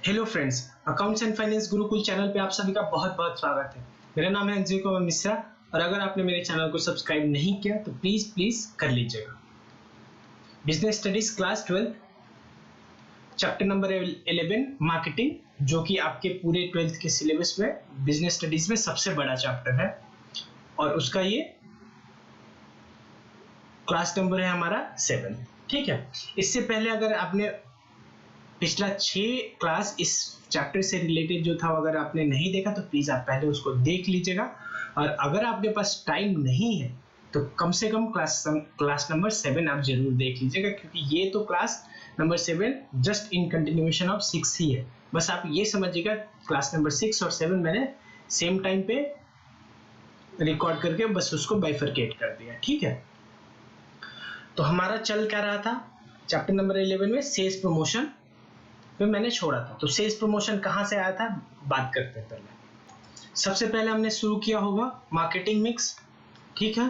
Hello friends, accounts and finance Gurukul channel पे आप सभी का बहुत बहुत स्वागत है। मेरा नाम है अजय कुमार मिश्रा और अगर आपने मेरे चैनल को सब्सक्राइब नहीं किया तो प्लीज कर लीजिएगा। Business studies class 12 chapter number 11 marketing, जो कि आपके पूरे 12th के सिलेबस में बिजनेस स्टडीज में सबसे बड़ा चैप्टर है और उसका ये क्लास नंबर है हमारा 7। ठीक है, इससे पहले अगर आपने पिछला 6 क्लास इस चैप्टर से रिलेटेड जो था अगर आपने नहीं देखा तो प्लीज आप पहले उसको देख लीजिएगा। और अगर आपके पास टाइम नहीं है तो कम से कम क्लास नंबर 7 आप जरूर देख लीजिएगा, क्योंकि ये तो class number 7 just in continuation of 6 ही है। बस आप ये समझिएगा क्लास नंबर 6 और 7 मैंने सेम टाइम पे रिकॉर्ड करके बस उसको बाइफरकेट कर दिया। ठीक है, तो हमारा चल क्या रहा था चैप्टर नंबर 11 में सेल्स प्रमोशन पे मैंने छोड़ा था। तो सेल्स प्रमोशन कहां से आया था बात करते हैं। पहले सबसे पहले हमने शुरू किया होगा मार्केटिंग मिक्स। ठीक है,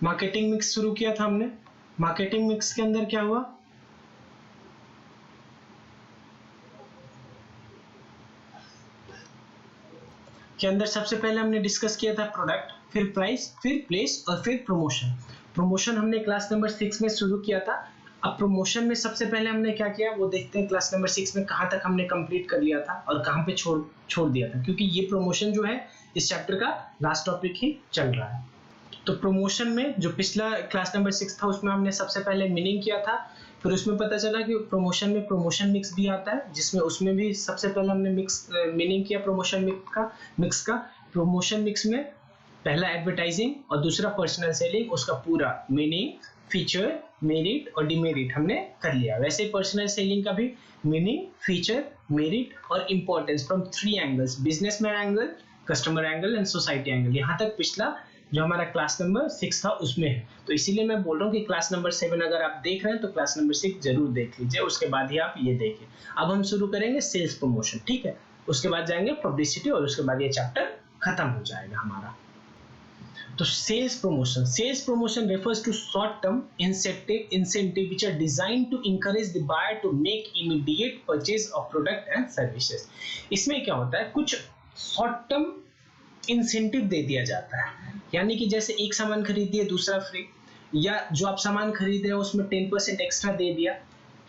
मार्केटिंग मिक्स शुरू किया था हमने। मार्केटिंग मिक्स के अंदर क्या हुआ, के अंदर सबसे पहले हमने डिस्कस किया था प्रोडक्ट, फिर प्राइस, फिर प्लेस और फिर प्रमोशन। प्रमोशन हमने क्लास नंबर 6 में शुरू किया था। अब प्रमोशन में सबसे पहले हमने क्या किया वो देखते हैं। क्लास नंबर 6 में कहां तक हमने कंप्लीट कर लिया था और कहां पे छोड़ दिया था, क्योंकि ये प्रमोशन जो है इस चैप्टर का लास्ट टॉपिक ही चल रहा है। तो प्रमोशन में जो पिछला क्लास नंबर 6 था उसमें हमने सबसे पहले मीनिंग किया था, फिर उसमें पता चला कि प्रमोशन में प्रमोशन मिक्स भी आता है, जिसमें उसमें भी सबसे पहले हमने मीनिंग किया प्रमोशन मिक्स का। प्रमोशन मिक्स में पहला एडवर्टाइजिंग और दूसरा पर्सनल सेलिंग, उसका पूरा मीनिंग, फीचर, मेरिट और डिमेरिट हमने कर लिया। वैसे पर्सनल सेलिंग का भी मीनिंग, फीचर, मेरिट और importance from 3 angles, businessman angle, customer angle and society angle. यहाँ तक पिछला जो हमारा क्लास नंबर 6 था उसमें है। तो इसीलिए मैं बोल रहा हूँ कि क्लास नंबर 7 अगर आप देख रहे हैं तो क्लास नंबर 6 जरूर देख लीजिए, उसके बाद ही आप ये देखिए। अब हम शुरू करेंगे सेल्स प्रमोशन। ठीक है, उसके बाद जाएंगे पब्लिसिटी और उसके बाद ये चैप्टर खत्म हो जाएगा हमारा। तो sales promotion refers to short-term incentive which are designed to encourage the buyer to make immediate purchase of product and services। इसमें क्या होता है, कुछ शॉर्ट टर्म इंसेंटिव दे दिया जाता है, यानी कि जैसे एक सामान खरीदिए दूसरा फ्री, या जो आप सामान खरीद रहे हो उसमें 10% एक्स्ट्रा दे दिया।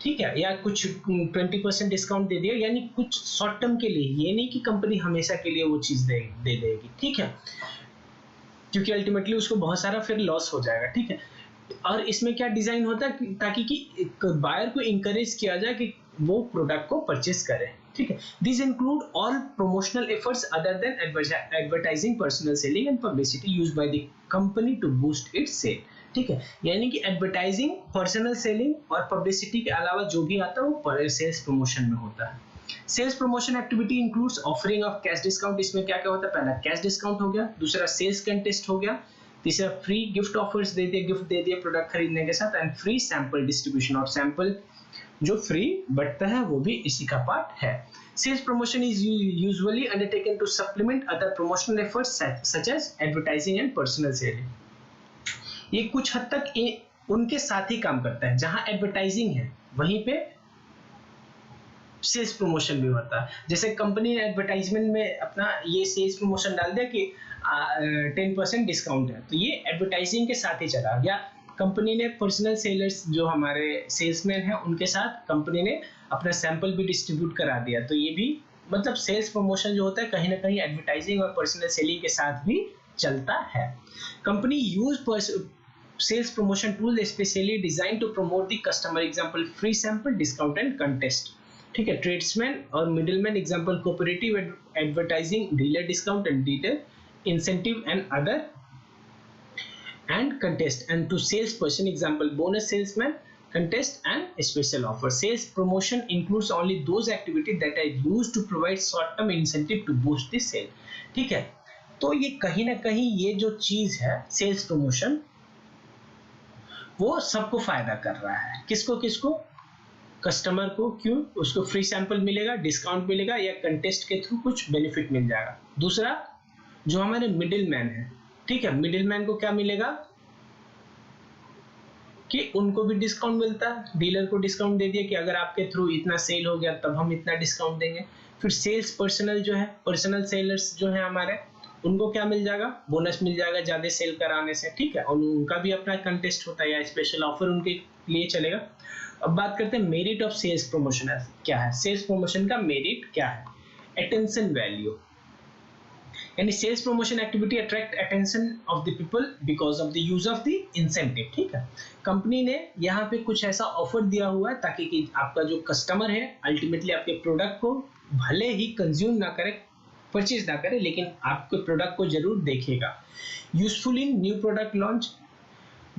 ठीक है, या कुछ 20% डिस्काउंट दे दिया, यानी कुछ शॉर्ट टर्म के लिए। ये नहीं कि कंपनी हमेशा के लिए वो चीज दे देगी। ठीक है, क्योंकि अल्टीमेटली उसको बहुत सारा फिर लॉस हो जाएगा। ठीक है, और इसमें क्या डिजाइन होता है ताकि कि बायर को इंकरेज किया जाए कि वो प्रोडक्ट को परचेस करे। ठीक है, this include all promotional efforts other than advertising, personal selling and publicity used by the company to boost its sale. ठीक है, यानी कि एडवर्टाइजिंग, पर्सनल सेलिंग और पब्लिसिटी के अलावा जो भी आता है वो सेल्स प्रमोशन में होता है। Sales promotion activity includes offering of cash discount. इसमें क्या क्या होता है, पहला कैश डिस्काउंट हो गया, दूसरा सेल्स कंटेस्ट हो गया, तीसरा फ्री गिफ्ट ऑफर्स दे दिए, गिफ्ट दे दिए प्रोडक्ट खरीदने के साथ, एंड फ्री सैंपल डिस्ट्रीब्यूशन। और सैंपल जो फ्री बटता है वो भी इसी का पार्ट है। Sales promotion is usually undertaken to supplement other promotional efforts such as advertising and personal selling. ये कुछ हद तक उनके साथ ही काम करता है। जहां एडवर्टाइजिंग है वहीं पे सेल्स प्रमोशन भी होता है। जैसे कंपनी ने एडवर्टाइजमेंट में अपना ये सेल्स प्रमोशन डाल दिया कि 10% डिस्काउंट है, तो ये एडवर्टाइजिंग के साथ ही चला। या कंपनी ने पर्सनल सेलर्स जो हमारे सेल्समैन हैं उनके साथ कंपनी ने अपना सैंपल भी डिस्ट्रीब्यूट करा दिया, तो ये भी मतलब सेल्स प्रमोशन जो होता है कहीं ना कहीं एडवर्टाइजिंग और पर्सनल सेलिंग के साथ भी चलता है। Company use sales promotion tool specially design to promote the customer, example free sample, discount and contest. ठीक है, ट्रेड्समैन और middleman, example cooperative advertising, dealer discount and dealer incentive and other and contest, and to salesperson, example bonus salesman, contest and special offer. Sales promotion includes only those activities that are used to provide short term incentive to boost the sale। ठीक है, तो ये कहीं ना कहीं ये जो चीज है सेल्स प्रमोशन वो सबको फायदा कर रहा है। किसको किसको, कस्टमर को। क्यों, उसको फ्री सैंपल मिलेगा, डिस्काउंट मिलेगा या कंटेस्ट के थ्रू कुछ बेनिफिट मिल जाएगा। दूसरा जो हमारे मिडिल मैन है, ठीक है, मिडिल मैन को क्या मिलेगा, कि उनको भी डिस्काउंट मिलता है, डीलर को डिस्काउंट दे दिया कि अगर आपके थ्रू इतना सेल हो गया तब हम इतना डिस्काउंट देंगे। फिर सेल्स पर्सनल जो है, पर्सनल सेलर्स जो है हमारे, उनको क्या मिल जाएगा, बोनस मिल जाएगा ज्यादा सेल कराने से, ठीक है, और उनका भी अपना कंटेस्ट होता है या स्पेशल ऑफर उनके लिए चलेगा। अब बात करते हैं मेरिट ऑफ सेल्स प्रमोशन क्या है। सेल्स प्रमोशन का मेरिट क्या है, अटेंशन वैल्यू, यानी sales promotion activity attract attention of the people because of the use of the incentive, ठीक है। कंपनी ने यहाँ पे कुछ ऐसा ऑफर दिया हुआ है ताकि कि आपका जो कस्टमर है अल्टीमेटली आपके प्रोडक्ट को भले ही कंज्यूम ना करे, परचेज ना करे, लेकिन आपके प्रोडक्ट को जरूर देखेगा। Useful in new product launch,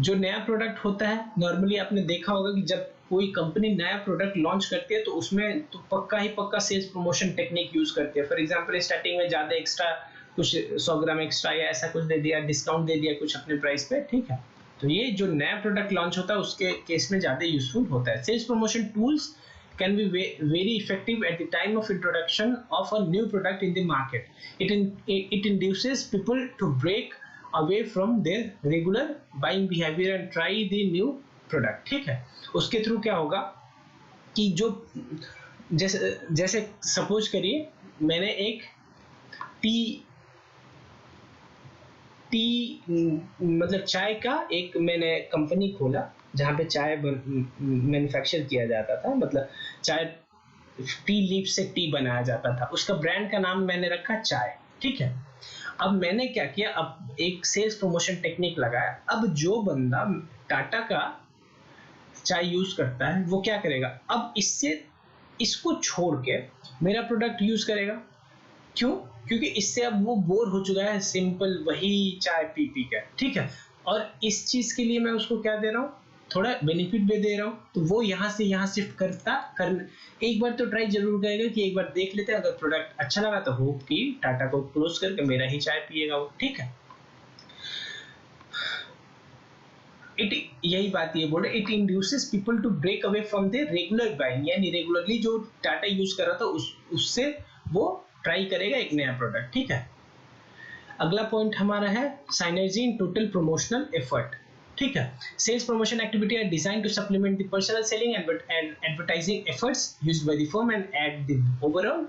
जो नया प्रोडक्ट होता है नॉर्मली आपने देखा होगा कि जब कोई कंपनी नया प्रोडक्ट लॉन्च करती है तो उसमें तो पक्का ही पक्का सेल्स प्रमोशन टेक्निक यूज करती है। फॉर एग्जांपल स्टार्टिंग में ज्यादा एक्स्ट्रा कुछ 100 ग्राम एक्स्ट्रा या ऐसा कुछ दे दिया, डिस्काउंट दे दिया कुछ अपने प्राइस पे, ठीक है। तो ये जो नया प्रोडक्ट लॉन्च होता है उसके केस में ज्यादा यूजफुल होता है। Sales promotion tools can be very effective at the time of introduction of a new product in the market. It induces people to break away from their regular buying behavior and try the new product, ठीक है। उसके through क्या होगा कि जो जैसे suppose करिए मैंने एक मतलब चाय का एक मैंने कंपनी खोला जहाँ पे चाय मैन्युफैक्चर किया जाता था, मतलब चाय टी लीफ से टी बनाया जाता था, उसका ब्रांड का नाम मैंने रखा चाय, ठीक है। अब मैंने क्या किया, अब एक सेल्स प्रमोशन टेक्निक लगाया। अब जो बंदा टाटा का चाय यूज करता है वो क्या करेगा, अब इसको छोड़ के मेरा प्रोडक्ट यूज करेगा। क्यों? क्योंकि इससे अब वो बोर हो चुका है सिंपल वही चाय पी पी कर, ठीक है। और इस चीज के लिए मैं उसको क्या दे रहा हूँ, थोड़ा बेनिफिट भी दे रहा हूँ, तो वो यहाँ से यहाँ शिफ्ट एक बार तो ट्राई जरूर करेगा कि एक बार देख लेते हैं, अगर प्रोडक्ट अच्छा लगा तो होप कि टाटा को क्लोज करके मेरा ही चाय पिएगा वो, ठीक है। यही बात ये बोल रहे, it induces people to break away from the regular buying, यानी रेगुलरली जो टाटा यूज कर रहा था उससे वो ट्राई करेगा एक नया प्रोडक्ट, ठीक है। अगला पॉइंट हमारा है synergy in total promotional effort, ठीक है। Sales promotion activity are designed to supplement the personal selling and advertising efforts used by the firm and aid the overall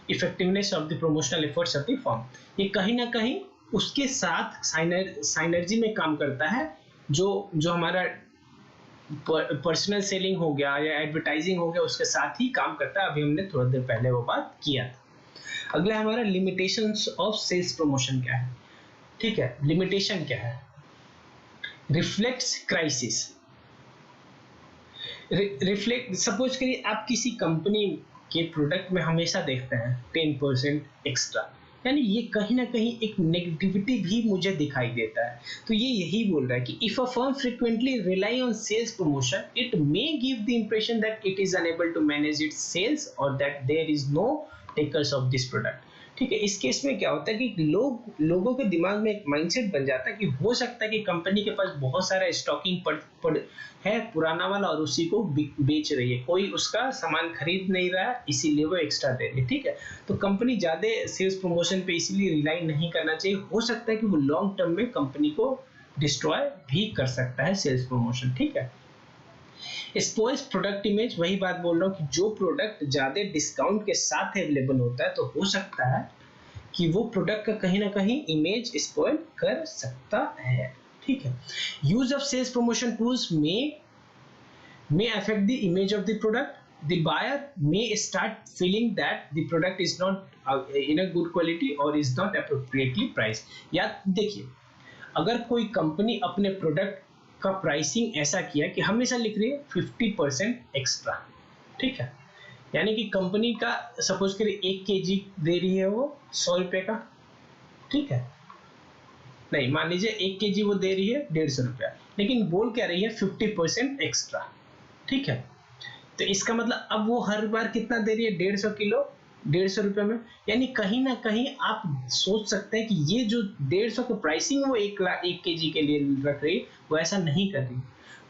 effectiveness of the promotional efforts of the firm. ये कहीं ना कहीं उसके साथ synergy में काम करता है, जो हमारा पर्सनल सेलिंग हो गया या एडवर्टाइजिंग हो गया उसके साथ ही काम करता है। अभी हमने थोड़ा देर पहले वो बात किया था। अगला हमारा लिमिटेशंस ऑफ सेल्स प्रमोशन क्या है, ठीक है। लिमिटेशन क्या है, रिफ्लेक्ट्स क्राइसिस। रिफ्लेक्ट, सपोज करिए आप किसी कंपनी के प्रोडक्ट में हमेशा देखते हैं 10% एक्स्ट्रा, यानी ये कहीं ना कहीं एक नेगेटिविटी भी मुझे दिखाई देता है। तो ये यही बोल रहा है कि if a firm frequently rely on sales promotion it may give the impression that it is unable to manage its sales और that there is no takers of this product, ठीक है। इस केस में क्या होता है कि लोगों के दिमाग में एक माइंडसेट बन जाता है कि हो सकता है कि कंपनी के पास बहुत सारा स्टॉकिंग है पुराना वाला और उसी को बेच रही है, कोई उसका सामान खरीद नहीं रहा है इसीलिए वो एक्स्ट्रा दे रही है, ठीक है। तो कंपनी ज्यादा सेल्स प्रमोशन पे इसीलिए रिलाई नहीं करना चाहिए। हो सकता है कि वो लॉन्ग टर्म में कंपनी को डिस्ट्रॉय भी कर सकता है सेल्स प्रमोशन, ठीक है। स्पॉइल्स प्रोडक्ट इमेज, वही बात बोल रहा हूँ कि जो प्रोडक्ट ज्यादा डिस्काउंट के साथ अवेलेबल होता है तो हो सकता है कि वो प्रोडक्ट का कहीं ना कहीं इमेज स्पॉइल कर सकता है, ठीक है। Use of sales promotion tools may affect the image of the product. The buyer may start feeling that the product is not in a good quality or is not appropriately priced. या देखिए, अगर कोई company अपने product का pricing ऐसा किया कि हमेशा लिख रही है 50% एक्स्ट्रा, ठीक है, यानी कि कंपनी का सपोज करिए 1 kg दे रही है वो 100 रुपए का, ठीक है, नहीं मान लीजिए 1 kg वो दे रही है 150 रुपया, लेकिन बोल क्या रही है 50% एक्स्ट्रा, ठीक है। तो इसका मतलब अब वो हर बार कितना दे रही है, 150 किलो 150 रुपए में, यानी कहीं ना कहीं आप सोच सकते हैं कि ये जो 150 की प्राइसिंग वो 1 kg के लिए रख रही है वो ऐसा नहीं कर रही,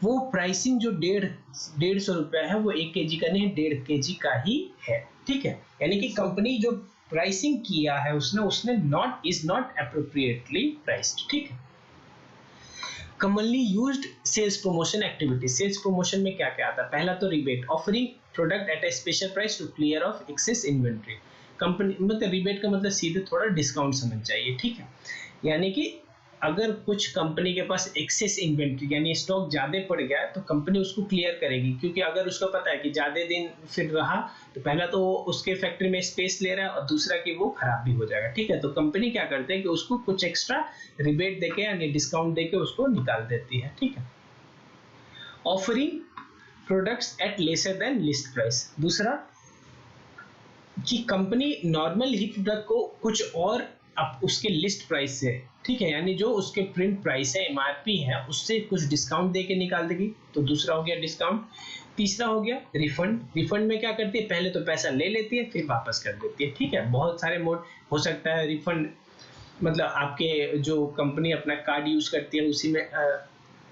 वो प्राइसिंग जो 150 रुपया है वो 1 kg का नहीं 1.5 kg का ही है, ठीक है। यानी कि कंपनी जो प्राइसिंग किया है उसने नॉट अप्रोप्रिएटली प्राइस्ड, ठीक है। Commonly used sales promotion activity, sales promotion में क्या क्या आता है? पहला तो rebate, offering product at a special price to clear off excess inventory. Company मतलब रिबेट का मतलब सीधे थोड़ा डिस्काउंट समझ जाइए, ठीक है। यानी कि अगर कुछ कंपनी के पास एक्सेस इन्वेंट्री यानी स्टॉक ज्यादा पड़ गया तो कंपनी उसको क्लियर करेगी, क्योंकि अगर उसको पता है कि ज्यादा दिन फिर रहा तो पहला तो उसके फैक्ट्री में स्पेस ले रहा है और दूसरा कि वो खराब भी हो जाएगा, ठीक है। तो कंपनी क्या करते हैं कि उसको कुछ एक्स्ट्रा रिबेट देके यानी डिस्काउंट देके उसको निकाल देती है, ठीक है। Offering products at lesser than list price, दूसरा कि कंपनी नॉर्मल ही प्रोडक्ट को कुछ और अब उसके लिस्ट प्राइस से, ठीक है, यानी जो उसके प्रिंट प्राइस है एमआरपी है उससे कुछ डिस्काउंट देके निकाल देगी, तो दूसरा हो गया डिस्काउंट। तीसरा हो गया रिफंड, रिफंड में क्या करती है? पहले तो पैसा ले लेती है फिर वापस कर देती है, ठीक है। बहुत सारे मोड हो सकता है रिफंड, मतलब आपके जो कंपनी अपना कार्ड यूज करती है उसी में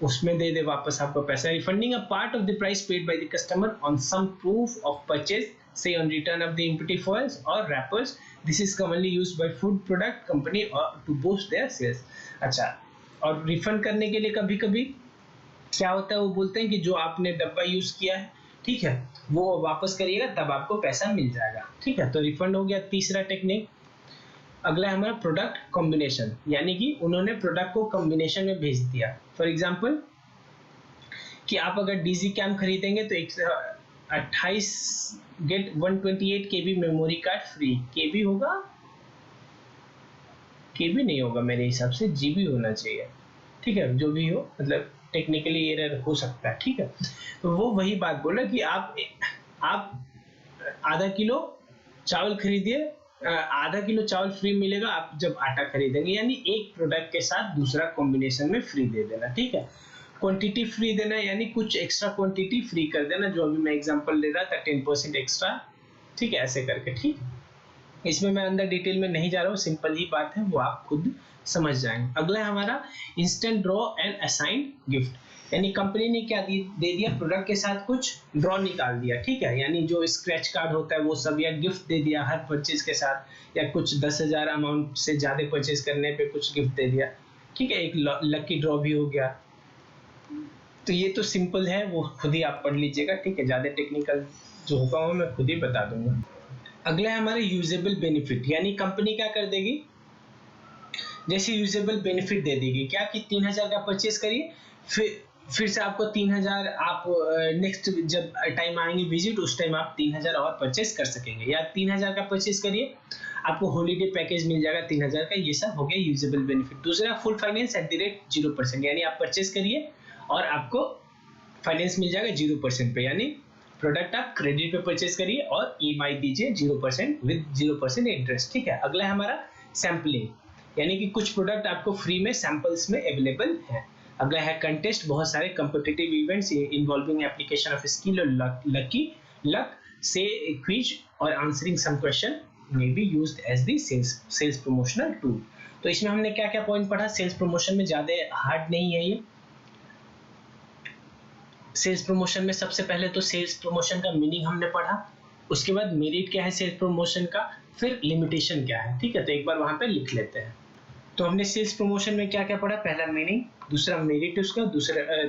उसमें दे दे वापस आपको पैसा। Refunding a part of the price paid by the customer on some proof of purchase, say on return of the empty foils or wrappers. This is commonly used by food product company or to boost their sales. अच्छा, और refund करने के लिए कभी कभी क्या होता है, वो बोलते हैं कि जो आपने डब्बा यूज किया है, ठीक है, वो वापस करिएगा तब आपको पैसा मिल जाएगा, ठीक है। तो रिफंड हो गया तीसरा टेक्निक। अगला है हमारा प्रोडक्ट कॉम्बिनेशन, यानी कि उन्होंने प्रोडक्ट को कॉम्बिनेशन में भेज दिया। फॉर एग्जाम्पल कि आप अगर डीजी कैम खरीदेंगे तो 28 गेट 128 केबी मेमोरी कार्ड फ्री। केबी होगा, केबी नहीं होगा मेरे हिसाब से, जीबी होना चाहिए, ठीक है। जो भी हो, मतलब टेक्निकली एरर हो सकता है, ठीक है। तो वो वही बात बोला कि आप आधा किलो चावल खरीदिए, आधा किलो चावल फ्री मिलेगा आप जब आटा खरीदेंगे, यानी एक प्रोडक्ट के साथ दूसरा कॉम्बिनेशन में फ्री दे देना, ठीक है। क्वांटिटी फ्री देना यानी कुछ एक्स्ट्रा क्वांटिटी फ्री कर देना, जो अभी मैं एग्जांपल दे रहा था 10% एक्स्ट्रा, ठीक है, ऐसे करके, ठीक। इसमें मैं अंदर डिटेल में नहीं जा रहा हूँ, सिंपल ही बात है, वो आप खुद समझ जाएंगे। अगला है हमारा instant draw and assigned gift, यानी कंपनी ने क्या दे दिया, प्रोडक्ट के साथ कुछ ड्रॉ निकाल दिया, ठीक है, यानी जो स्क्रैच कार्ड होता है वो सब, या गिफ्ट दे दिया हर परचेज के साथ, या कुछ 10,000 अमाउंट से ज्यादा परचेज करने पे कुछ गिफ्ट दे दिया, ठीक है। एक लकी ड्रॉ भी हो गया। तो ये तो सिंपल है, वो खुद ही आप पढ़ लीजिएगा, ठीक है। ज्यादा टेक्निकल जो होगा वो मैं खुद ही बता दूंगा। अगला है हमारे यूजेबल बेनिफिट, यानी कंपनी क्या कर देगी, जैसे यूजेबल बेनिफिट दे देगी क्या कि 3,000 का परचेज करिए, फिर से आपको 3,000 आप नेक्स्ट जब टाइम आएंगे विजिट उस टाइम आप 3,000 और परचेज कर सकेंगे, या 3,000 का परचेज करिए आपको हॉलीडे पैकेज मिल जाएगा 3,000 का, ये सब हो गया यूजेबल बेनिफिट। दूसरा full finance at the rate 0%, यानी आप परचेज करिए और आपको फाइनेंस मिल जाएगा 0% पे, यानी प्रोडक्ट आप क्रेडिट पे परचेज करिए और ईएमआई दीजिए 0% विद 0% इंटरेस्ट, ठीक है। अगला है हमारा सैम्पलिंग, यानी कि कुछ प्रोडक्ट आपको फ्री में सैंपल्स में अवेलेबल है। अगला है कंटेस्ट, बहुत सारे competitive events involving application of skill और लक से क्विज और answering some question may be used as the sales promotional tool. तो इसमें हमने क्या क्या पॉइंट पढ़ा, सेल्स प्रमोशन में ज्यादा हार्ड नहीं है ये। सेल्स प्रमोशन में सबसे पहले तो सेल्स प्रमोशन का मीनिंग हमने पढ़ा, उसके बाद मेरिट क्या है सेल्स प्रमोशन का, फिर लिमिटेशन क्या है, ठीक है। तो एक बार वहां पे लिख लेते हैं। तो हमने सेल्स प्रमोशन में क्या क्या पढ़ा, पहला मीनिंग, दूसरा मेरिट उसका,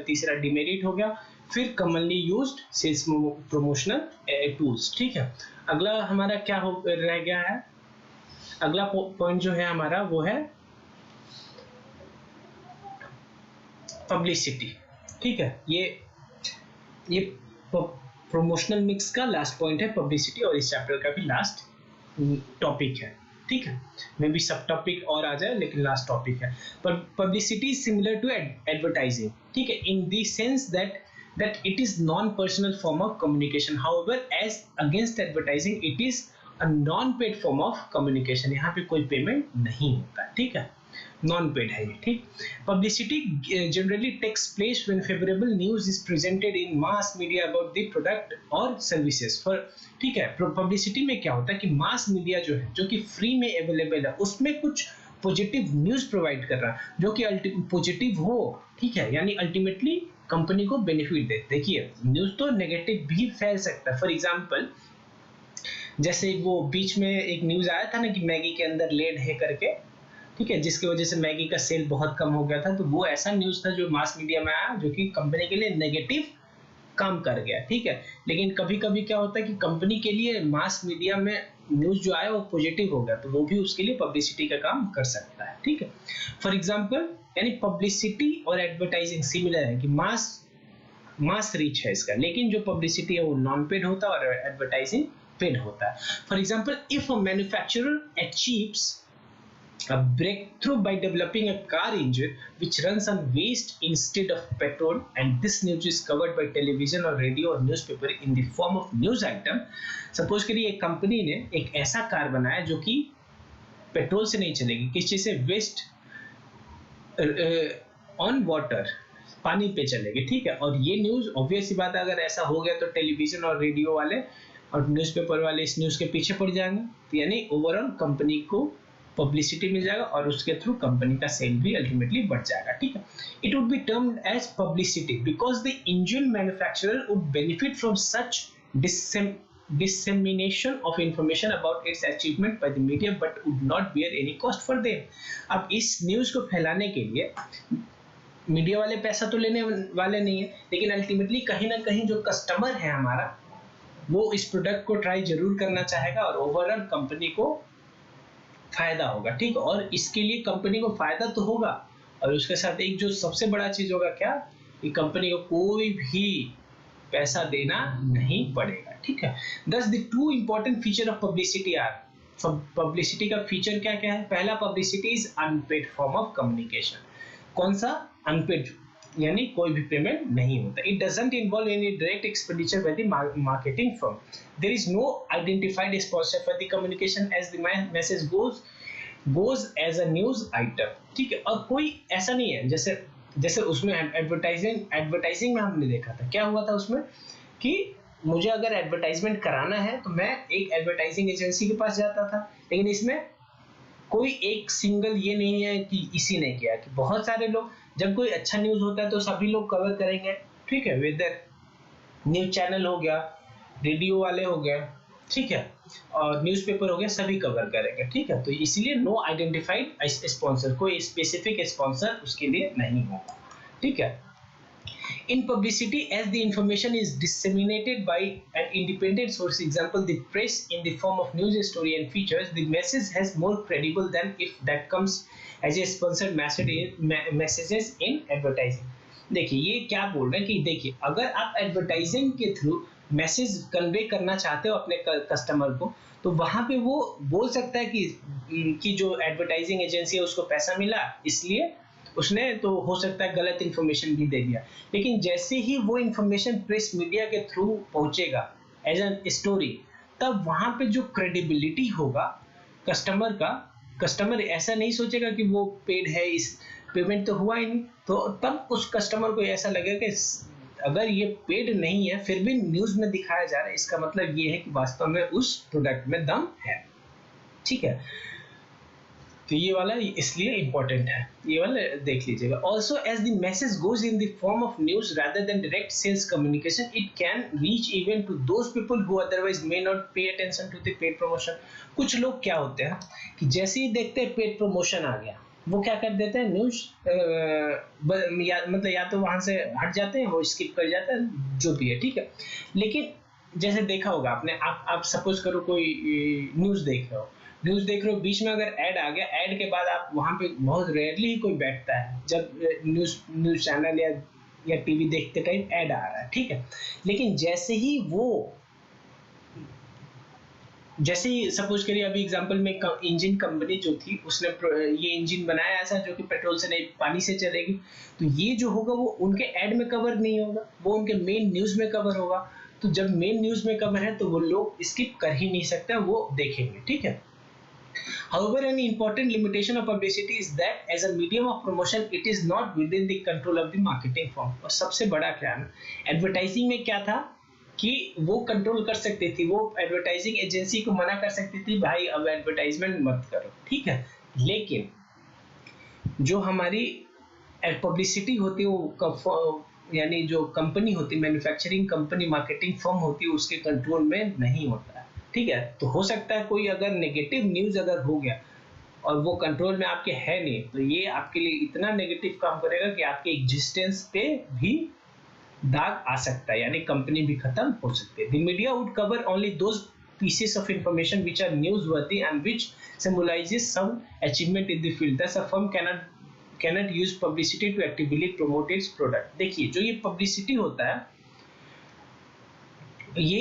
तीसरा डिमेरिट हो गया, फिर commonly used sales promotional tools, ठीक है। अगला हमारा क्या रह गया है, अगला पॉइंट जो है हमारा वो है पब्लिसिटी, ठीक है। ये प्रमोशनल मिक्स का लास्ट पॉइंट है पब्लिसिटी, और इस चैप्टर का भी लास्ट टॉपिक है, ठीक है। मे बी सब टॉपिक और आ जाए लेकिन लास्ट टॉपिक है। पर publicity is similar to advertising, ठीक है, in the sense that it is non-personal form of communication. However, as against advertising, it is a non-paid form of communication. यहाँ पे कोई पेमेंट नहीं होता, ठीक है, नॉन पेड है ये, ठीक। Publicity generally takes place when favourable news is presented in mass media about the product और सर्विसेज फॉर, ठीक है। पब्लिसिटी में क्या होता है कि मास मीडिया जो है, जो कि फ्री में अवेलेबल है, उसमें कुछ पॉजिटिव न्यूज प्रोवाइड कर रहा है जो कि पॉजिटिव हो, ठीक है, यानी अल्टीमेटली कंपनी को बेनिफिट दे। देखिए न्यूज तो नेगेटिव भी फैल सकता है, फॉर एग्जांपल जैसे वो बीच में एक न्यूज आया था ना कि मैगी के अंदर लेड है करके, ठीक है, जिसकी वजह से मैगी का सेल बहुत कम हो गया था। तो वो ऐसा न्यूज था जो मास मीडिया में आया, जो कि कंपनी के लिए नेगेटिव काम कर गया। ठीक है, लेकिन कभी कभी क्या होता है कि कंपनी के लिए मास मीडिया में न्यूज जो आया वो पॉजिटिव हो गया, तो वो भी उसके लिए पब्लिसिटी का काम कर सकता है। ठीक है, फॉर एग्जाम्पल यानी पब्लिसिटी और एडवर्टाइजिंग सिमिलर है कि मास रीच है इसका, लेकिन जो पब्लिसिटी है वो नॉन पेड होता है और एडवर्टाइजिंग पेड होता है। For example, if a manufacturer achieves a breakthrough by developing a car engine which runs on waste instead of petrol, and this news is covered by television or radio or newspaper in the form of news item. Suppose करिए एक company ने एक ऐसा car बनाया जो कि petrol से नहीं चलेगी, किस चीज से, वेस्ट ऑन वाटर, पानी पे चलेगी। ठीक है, और ये न्यूज ऑब्वियस सी बात है, अगर ऐसा हो गया तो टेलीविजन और रेडियो वाले और न्यूज़पेपर वाले इस न्यूज के पीछे पड़ जाएंगे, तो यानी ओवरऑल कंपनी को पब्लिसिटी मिल जाएगा और उसके थ्रू कंपनी का सेल भी अल्टीमेटली बढ़ जाएगा। ठीक है, it would be termed as publicity because the engine manufacturer would benefit from such dissemination of information about its achievement by the media but would not bear any cost for them. अब इस news को फैलाने के लिए media वाले पैसा तो लेने वाले नहीं है, लेकिन अल्टीमेटली कहीं ना कहीं जो कस्टमर है हमारा, वो इस प्रोडक्ट को ट्राई जरूर करना चाहेगा और ओवरऑल कंपनी को फायदा होगा। ठीक, और इसके लिए कंपनी को फायदा तो होगा, और उसके साथ एक जो सबसे बड़ा चीज होगा क्या, कि कंपनी को कोई भी पैसा देना नहीं पड़ेगा। ठीक है, thus the two important feature of publicity are, publicity का फीचर क्या क्या है। पहला, publicity is unpaid form of communication. कौन सा? अनपेड, यानी कोई भी पेमेंट नहीं होता। It doesn't involve any direct expenditure by the marketing firm. There is no identified sponsor for the communication as the message goes as a news item. ठीक है, और कोई ऐसा नहीं है जैसे उसमें एडवर्टाइजिंग में हमने देखा था, क्या हुआ था उसमें कि मुझे अगर एडवर्टाइजमेंट कराना है तो मैं एक एडवर्टाइजिंग एजेंसी के पास जाता था, लेकिन इसमें कोई एक सिंगल ये नहीं है कि इसी ने किया, कि बहुत सारे लोग, जब कोई अच्छा न्यूज होता है तो सभी लोग कवर करेंगे। ठीक है, वेदर न्यूज चैनल हो गया, रेडियो वाले हो गए, ठीक है, और न्यूज़पेपर हो गया, सभी कवर करेंगे। ठीक है, तो इसलिए नो आइडेंटिफाइड स्पॉन्सर, कोई स्पेसिफिक स्पॉन्सर उसके लिए नहीं होगा। ठीक है, in publicity, as the information is disseminated by an independent source, example the press, in the form of news story and features, the message has more credible than if that comes as a sponsored messages in advertising. देखिए ये क्या बोल रहे हैं कि देखिए, अगर आप एडवर्टाइजिंग के थ्रू मैसेज कन्वे करना चाहते हो अपने कस्टमर को, तो वहां पे वो बोल सकता है कि जो एडवर्टाइजिंग एजेंसी है उसको पैसा मिला, इसलिए उसने तो हो सकता है गलत इन्फॉर्मेशन भी दे दिया। लेकिन जैसे ही वो इन्फॉर्मेशन प्रेस मीडिया के थ्रू पहुंचेगा एज एन स्टोरी, तब वहां पे जो क्रेडिबिलिटी होगा कस्टमर का, कस्टमर ऐसा नहीं सोचेगा कि वो पेड है, इस पेमेंट तो हुआ ही नहीं, तो तब उस कस्टमर को ऐसा लगेगा कि अगर ये पेड नहीं है फिर भी न्यूज में दिखाया जा रहा है, इसका मतलब ये है कि वास्तव में उस प्रोडक्ट में दम है। ठीक है, तो ये वाला इसलिए इंपॉर्टेंट है, ये वाला देख लीजिएगा। Also as the message goes in the form of news rather than direct sales communication, it can reach even to those people who otherwise may not pay attention to the paid promotion. कुछ लोग क्या होते हैं कि जैसे ही देखते हैं paid promotion आ गया, वो क्या कर देते हैं, न्यूज मतलब या तो वहां से हट जाते हैं, वो स्किप कर जाते हैं, जो भी है। ठीक है, लेकिन जैसे देखा होगा आपने, आप सपोज करो कोई न्यूज देख रहे हो, बीच में अगर ऐड आ गया, ऐड के बाद आप वहां पे बहुत रेयरली ही कोई बैठता है जब न्यूज चैनल या टीवी देखते टाइम ऐड आ रहा है। ठीक है, लेकिन जैसे ही सपोज करिए, अभी एग्जांपल में इंजन कंपनी जो थी उसने ये इंजन बनाया ऐसा जो कि पेट्रोल से नहीं पानी से चलेगी, तो ये जो होगा वो उनके ऐड में कवर नहीं होगा, वो उनके मेन न्यूज में कवर होगा। तो जब मेन न्यूज में कवर है तो वो लोग स्किप कर ही नहीं सकते, वो देखेंगे। ठीक है, however, an important limitation of publicity is that as a medium of promotion, it is not within the control of the marketing firm. और सबसे बड़ा क्या है, एडवर्टाइजिंग में क्या था कि वो कंट्रोल कर सकती थी, वो एडवर्टाइजिंग एजेंसी को मना कर सकती थी, भाई अब एडवर्टाइजमेंट मत करो। ठीक है, लेकिन जो हमारी पब्लिसिटी होती है वो यानी जो कंपनी होती है, मैन्युफैक्चरिंग कंपनी, मार्केटिंग फर्म होती है, उसके कंट्रोल में नहीं होता है। ठीक है, तो हो सकता है कोई अगर नेगेटिव न्यूज अगर हो गया और वो कंट्रोल में आपके है नहीं, तो ये आपके लिए इतना नेगेटिव काम करेगा कि आपके एग्जिस्टेंस पे भी दाग आ सकता है, यानी कंपनी भी खत्म हो सकती है। The media would cover only those pieces of information which are newsworthy and which symbolizes some achievement in the field. Thus, a firm cannot use publicity to actively promote its product. देखिए, जो ये publicity होता है, ये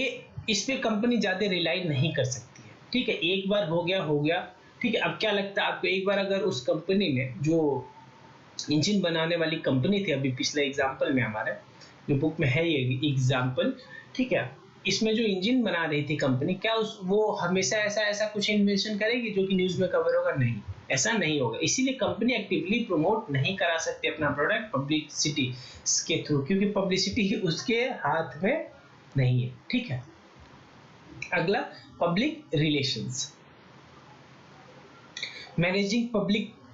इस पे company ज्यादा rely नहीं कर सकती है, ठीक है। एक बार हो गया, ठीक है। अब क्या लगता है आपको, एक बार अगर उस कंपनी ने, जो इंजन बनाने वाली कंपनी थी, अभी पिछले एग्जाम्पल में हमारे जो बुक में है ये एग्जाम्पल, ठीक है, इसमें जो इंजन बना रही थी कंपनी, क्या वो हमेशा ऐसा कुछ इन्वेंशन करेगी जो कि न्यूज में कवर होगा? नहीं, ऐसा नहीं होगा। इसीलिए कंपनी एक्टिवली प्रमोट नहीं करा सकती अपना प्रोडक्ट पब्लिसिटी के थ्रू, क्योंकि पब्लिसिटी उसके हाथ में नहीं है, ठीक है। अगला, public relations. Managing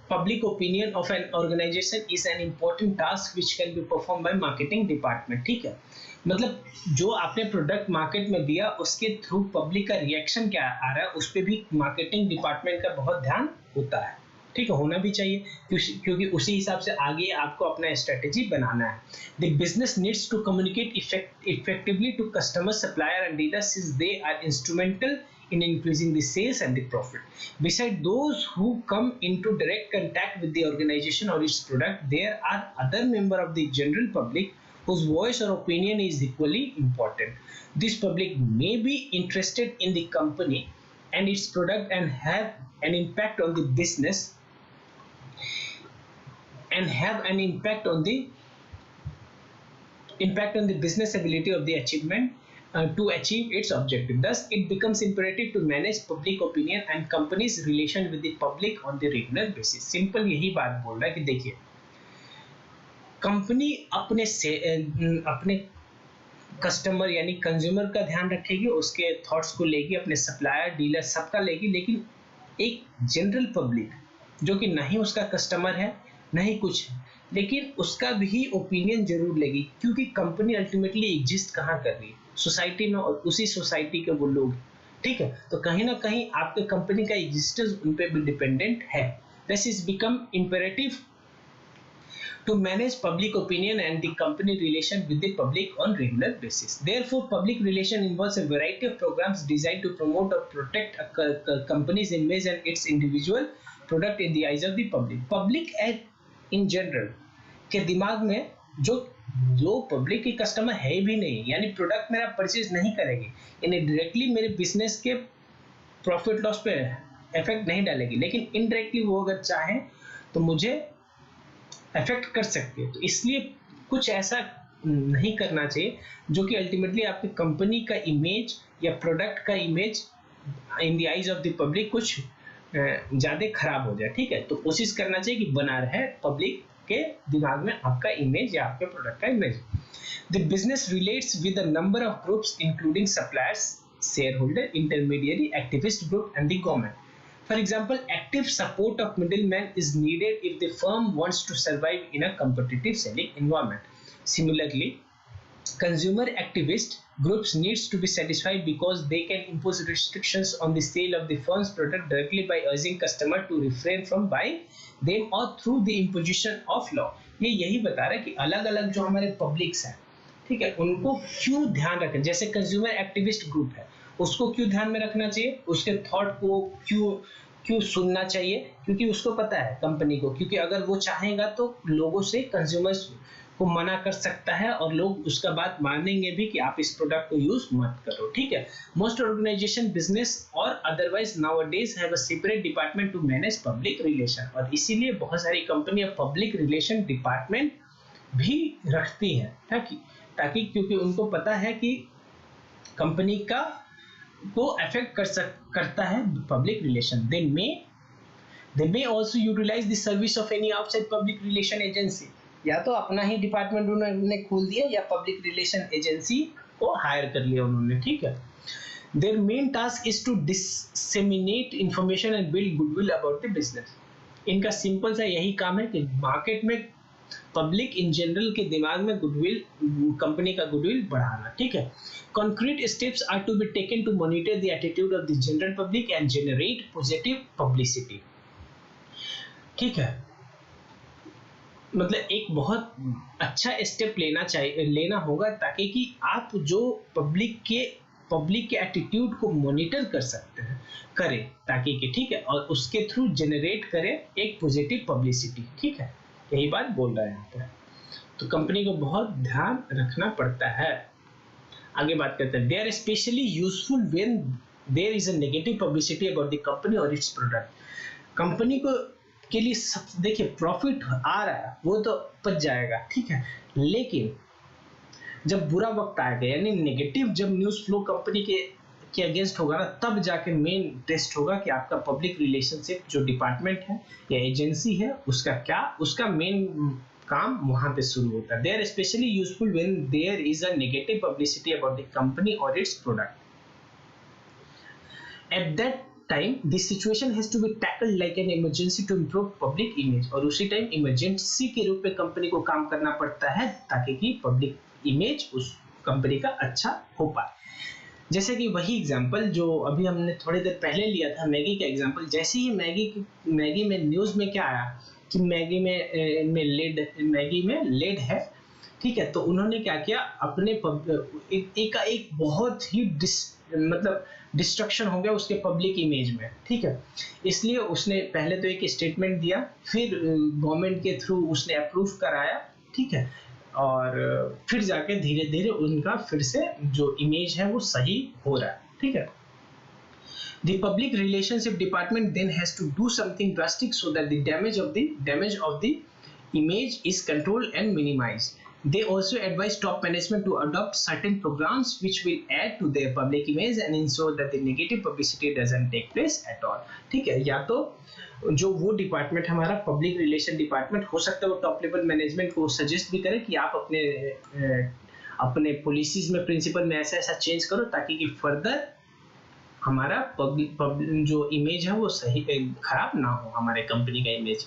public opinion of an organization is an important task which can be performed by marketing department, ठीक है। मतलब जो आपने प्रोडक्ट मार्केट में दिया, उसके थ्रू पब्लिक का रिएक्शन क्या आ रहा है, उस पर भी मार्केटिंग डिपार्टमेंट का बहुत ध्यान होता है, ठीक है, होना भी चाहिए, क्योंकि उसी हिसाब से आगे आपको अपना स्ट्रेटेजी बनाना है। The business needs to communicate effectively to customer, supplier and dealers since they are instrumental in increasing the sales and the profit. Besides those who come into direct contact with the organization or its product, there are other members of the general public whose voice or opinion is equally important. This public may be interested in the company and its product and have an impact on the business business ability of the achievement to achieve its objective. Thus, it becomes imperative to manage public opinion and company's relation with the public on the regular basis. Simple यही बात बोल रहा है कि देखिए, company अपने customer यानी consumer का ध्यान रखेगी, उसके थॉट्स को लेगी, अपने सप्लायर, डीलर सबका लेगी, लेकिन एक जनरल पब्लिक जो कि नहीं उसका कस्टमर है, नहीं कुछ है, लेकिन उसका भी ओपिनियन जरूर लेगी, क्योंकि कंपनी अल्टीमेटली एग्जिस्ट कहाँ कर रही है? सोसाइटी में, और उसी सोसाइटी के वो लोग, ठीक है। तो कहीं ना कहीं आपके कंपनी का एग्जिस्टेंस उन पे भी डिपेंडेंट है। This is become imperative to manage public opinion and the company relation with the public on regular basis. Therefore, public relation involves a variety of programs designed to promote or protect a company's image and its individual product in the eyes of the public. Public in general के दिमाग में जो public की customer है भी नहीं, यानी product मेरा परचेज नहीं करेगी, यानी डायरेक्टली मेरे बिजनेस के प्रॉफिट लॉस पे इफेक्ट नहीं डालेगी, लेकिन इनडायरेक्टली वो अगर चाहे तो मुझे अफेक्ट कर सकती है। तो इसलिए कुछ ऐसा नहीं करना चाहिए जो कि अल्टीमेटली आपकी कंपनी का इमेज या प्रोडक्ट का image in the eyes of the public कुछ ज्यादा खराब हो जाए, ठीक है। तो कोशिश करना चाहिए कि बना रहे पब्लिक के दिमाग में आपका इमेज या आपके प्रोडक्ट का image. The business relates with a number of groups including suppliers, share holder, intermediary, activist group and the government. For example, active support of middlemen is needed if the firm wants to survive in a competitive selling environment. Similarly, consumer activist groups needs to be satisfied because they can impose restrictions on the sale of the firm's product directly by urging customer to refrain from buying them or through the imposition of law. ये यही बता रहा है कि अलग अलग जो हमारे पब्लिक्स हैं, ठीक है, उनको क्यों ध्यान रखें। जैसे कंज्यूमर एक्टिविस्ट ग्रुप है, उसको क्यों ध्यान में रखना चाहिए, उसके थॉट को क्यों सुनना चाहिए, क्योंकि उसको पता है कंपनी को, क्योंकि अगर वो चाहेगा तो लोगों से, कंज्यूमर्स को मना कर सकता है और लोग उसका बात मानेंगे भी कि आप इस प्रोडक्ट को यूज मत करो, ठीक है। मोस्ट ऑर्गेनाइजेशन बिजनेस और otherwise nowadays have a separate department to manage public relation, और इसीलिए बहुत सारी कंपनियां पब्लिक रिलेशन डिपार्टमेंट भी रखती हैं, ताकि क्योंकि उनको पता है कि कंपनी का को अफेक्ट करता है public relation. They may also utilize the service of any outside public relation agency. या तो अपना ही डिपार्टमेंट उन्होंने खोल दिया या पब्लिक रिलेशन एजेंसी को हायर कर लिया उन्होंने, ठीक है। Their main task is to disseminate information and build goodwill about the business. इनका सिंपल सा यही काम है कि मार्केट में पब्लिक इन जनरल के दिमाग में गुडविल, कंपनी का गुडविल बढ़ाना, ठीक है। Concrete steps are to be taken to monitor the attitude of the general public and generate positive publicity. ठीक है, मतलब एक बहुत अच्छा स्टेप लेना होगा ताकि कि आप जो पब्लिक के एटीट्यूड को मॉनिटर कर सकते हैं करें, ताकि कि ठीक है, और उसके थ्रू जनरेट करें एक पॉजिटिव पब्लिसिटी। ठीक है, यही बात बोल रहा है यहाँ पे। तो कंपनी को बहुत ध्यान रखना पड़ता है। आगे बात करते हैं, they are specially useful when there is a negative publicity about the company और इट्स प्रोडक्ट। कंपनी को के लिए देखिए प्रॉफिट आ रहा है वो तो बच जाएगा, ठीक है, लेकिन जब बुरा वक्त आएगा यानी नेगेटिव जब न्यूज फ्लो कंपनी के अगेंस्ट होगा ना, तब जाके मेन टेस्ट होगा कि आपका पब्लिक रिलेशनशिप जो डिपार्टमेंट है या एजेंसी है उसका मेन काम वहां पे शुरू होता है। They are specially useful when there is a negative publicity about the company और its product. At that time this situation has to be tackled like an emergency to improve public image. और उसी time emergency के रूप में company को काम करना पड़ता है ताकि कि पब्लिक इमेज उस कंपनी का अच्छा हो पाए। जैसे कि वही एग्जांपल जो अभी हमने थोड़ी देर पहले लिया था, मैगी का एग्जांपल। जैसे ही मैगी में न्यूज में क्या आया कि मैगी में लेड है, ठीक है, तो उन्होंने क्या किया, अपने एक बहुत ही मतलब डिस्ट्रक्शन हो गया उसके पब्लिक इमेज में, ठीक है। इसलिए उसने पहले तो एक स्टेटमेंट दिया, फिर गवर्नमेंट के थ्रू उसने अप्रूव कराया, ठीक है, और फिर जाके धीरे धीरे उनका फिर से जो इमेज है वो सही हो रहा है, ठीक है। The public relationship department then has to do something drastic so that the damage of the image is controlled and minimized. They also advise top management to adopt certain programs which will add to their public image and ensure that the negative publicity doesn't take place at all. ठीक है, या तो जो वो department हमारा public relation department हो सकता है वो टॉप लेवल मैनेजमेंट को सजेस्ट भी करे कि आप अपने पॉलिसीज में प्रिंसिपल में ऐसा चेंज करो ताकि कि फर्दर हमारा जो इमेज है वो सही खराब ना हो, हमारे कंपनी का image.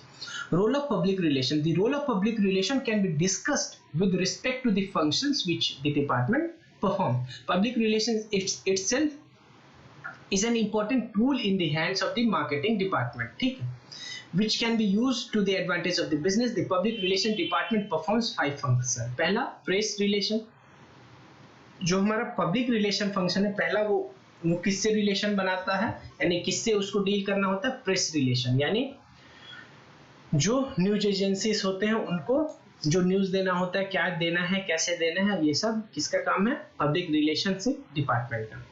Role of public relation, the role of public relation can be discussed with respect to the functions which the department perform. Public relation itself is an important tool in the hands of the marketing department, ठीक है, which can be used to the advantage of the business. The public relation department performs 5 functions. पहला press relation, जो हमारा public relation function है, पहला वो किससे relation बनाता है, यानी किससे उसको डील करना होता है, प्रेस रिलेशन, यानी जो न्यूज एजेंसीज होते हैं उनको जो न्यूज देना होता है, क्या देना है, कैसे देना है, ये सब किसका काम है, पब्लिक रिलेशनशिप डिपार्टमेंट का।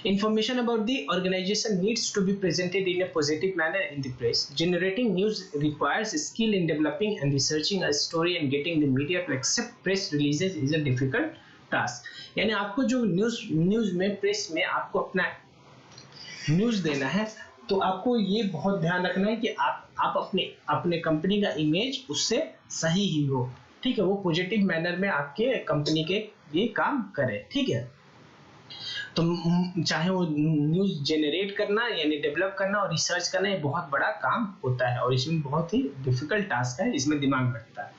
Information about the organisation needs to be presented in a positive manner in the press. Generating news requires skill in developing and researching a story and getting the media to accept press releases is a difficult task. यानी आपको जो news में press में आपको अपना news देना है, तो आपको ये बहुत ध्यान रखना है कि आप अपने कंपनी का इमेज उससे सही ही हो, ठीक है, वो पॉजिटिव मैनर में आपके कंपनी के ये काम करे, ठीक है। तो चाहे वो न्यूज जनरेट करना यानी डेवलप करना और रिसर्च करना, ये बहुत बड़ा काम होता है और इसमें बहुत ही डिफिकल्ट टास्क है, इसमें दिमाग लगता है।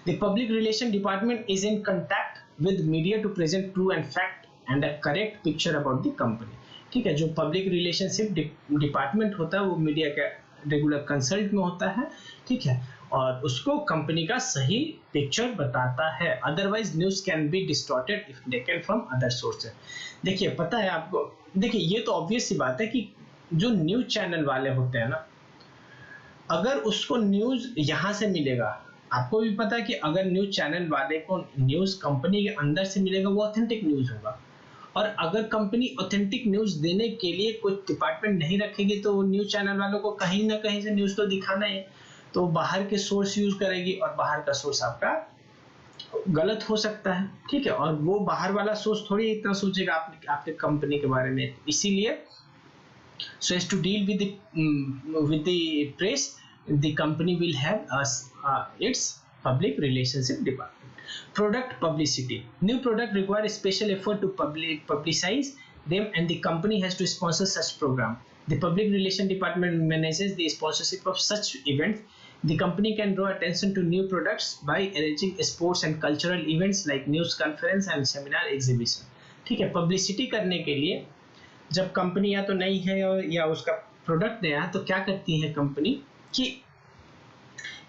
The public relation department is in contact with media to present true and fact and a correct picture about the company, ठीक है। जो पब्लिक रिलेशनशिप डिपार्टमेंट होता है वो मीडिया का रेगुलर कंसल्ट में होता है, ठीक है, और उसको कंपनी का सही पिक्चर बताता है। Otherwise news can be distorted if taken from other sources. देखिए पता है आपको, देखिए ये तो ऑब्वियस सी बात है कि जो न्यूज चैनल वाले होते हैं ना, अगर उसको न्यूज यहाँ से मिलेगा, आपको भी पता है कि अगर न्यूज चैनल वाले को न्यूज कंपनी के अंदर से मिलेगा वो ऑथेंटिक न्यूज होगा, और अगर कंपनी ऑथेंटिक न्यूज देने के लिए कोई डिपार्टमेंट नहीं रखेगी तो न्यूज चैनल वालों को कहीं ना कहीं से न्यूज तो दिखाना है, तो बाहर के सोर्स यूज करेगी और बाहर का सोर्स आपका गलत हो सकता है, ठीक है, और वो बाहर वाला सोर्स थोड़ी इतना सोचेगा आपके कंपनी के बारे में। इसीलिए so as to deal with the press, the company will have its public relationship department. Product publicity, new product require special effort to publicize them and the company has to sponsor such program. The public relation department manages the sponsorship of such events. The company can draw attention to new products by arranging sports and cultural events like news conference and seminar exhibition, ठीक है। Publicity करने के लिए जब company या तो नई है या उसका प्रोडक्ट नया है, तो क्या करती है कंपनी कि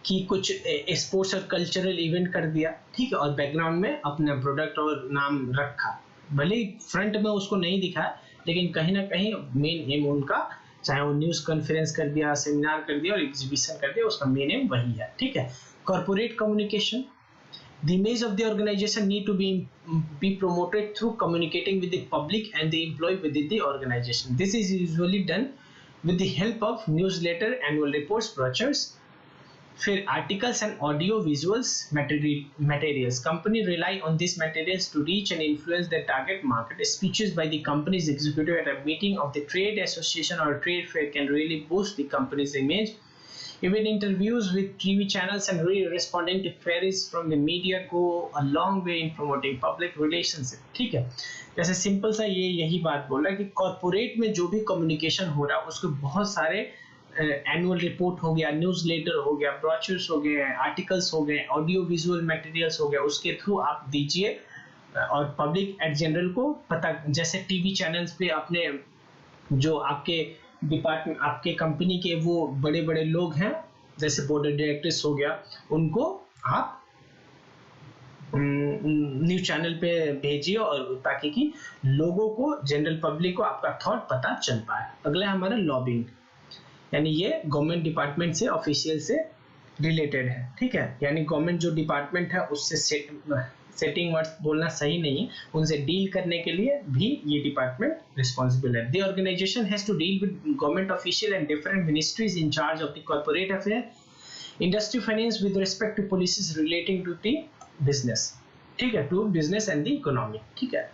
कि कुछ स्पोर्ट्स और कल्चरल इवेंट कर दिया, ठीक है, और बैकग्राउंड में अपना प्रोडक्ट और नाम रखा, भले ही फ्रंट में उसको नहीं दिखा, लेकिन कहीं ना कहीं मेन एम उनका, चाहे वो न्यूज कॉन्फ्रेंस कर दिया, सेमिनार कर दिया और एग्जीबिशन कर दिया, उसका मेन एम वही है, ठीक है। Corporate communication, the image of the organization need to be promoted through communicating with the public and the employee within the organization. This is usually done with the help of newsletter, annual reports, brochures. फिर articles and audio visuals materials. Company rely on these materials to reach and influence their target market. Speeches by the company's executive at a meeting of the trade association or trade fair can really boost the company's image. Even interviews with TV channels and responding to queries from the media go a long way in promoting public relationship. ठीक है, जैसे simple सा यही बात बोल रहा है कि कॉर्पोरेट में जो भी कम्युनिकेशन हो रहा है उसको बहुत सारे एनुअल रिपोर्ट हो गया, न्यूज़लेटर हो गया, ब्रोचर्स हो गए, आर्टिकल्स हो गए, ऑडियो विजुअल मटेरियल्स हो गया, उसके थ्रू आप दीजिए और पब्लिक एट जनरल को पता, जैसे टीवी चैनल्स पे अपने जो आपके डिपार्टमेंट, आपके कंपनी के वो बड़े बड़े लोग हैं, जैसे बोर्ड ऑफ डायरेक्टर्स हो गया, उनको आप न्यूज चैनल पे भेजिए और ताकि कि लोगों को, जनरल पब्लिक को आपका थॉट पता चल पाए। अगला हमारा लॉबिंग, यानी ये गवर्नमेंट डिपार्टमेंट से, ऑफिशियल से रिलेटेड है, ठीक है, यानी गवर्नमेंट जो डिपार्टमेंट है उससे सेटिंग वर्ड्स बोलना सही नहीं है, उनसे डील करने के लिए भी ये डिपार्टमेंट रिस्पॉन्सिबल है। The organisation has to deal with government official and different ministries in charge of the corporate affair, industry finance with respect to policies relating to the business, ठीक है, to business and the economy, ठीक है।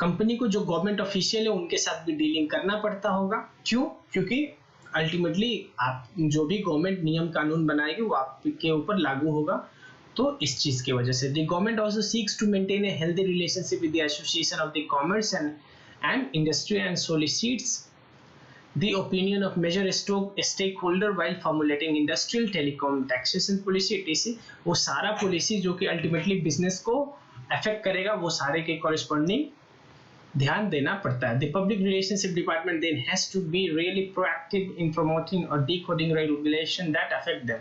Company को जो government official है उनके साथ भी डीलिंग करना पड़ता होगा, क्यों? क्योंकि अल्टीमेटली आप जो भी गवर्नमेंट नियम कानून बनाएगी वो आपके ऊपर लागू होगा, तो इस चीज की वजह से the government also seeks to maintain a healthy relationship with the association of the commerce and industry and solicits the opinion of major stakeholder while formulating industrial telecom taxation policy etc. वो सारा policy जो कि ultimately business को affect करेगा, वो सारे के corresponding ध्यान देना पड़ता है। The public relationship department then has to be really proactive in promoting और decoding regulation that affect them.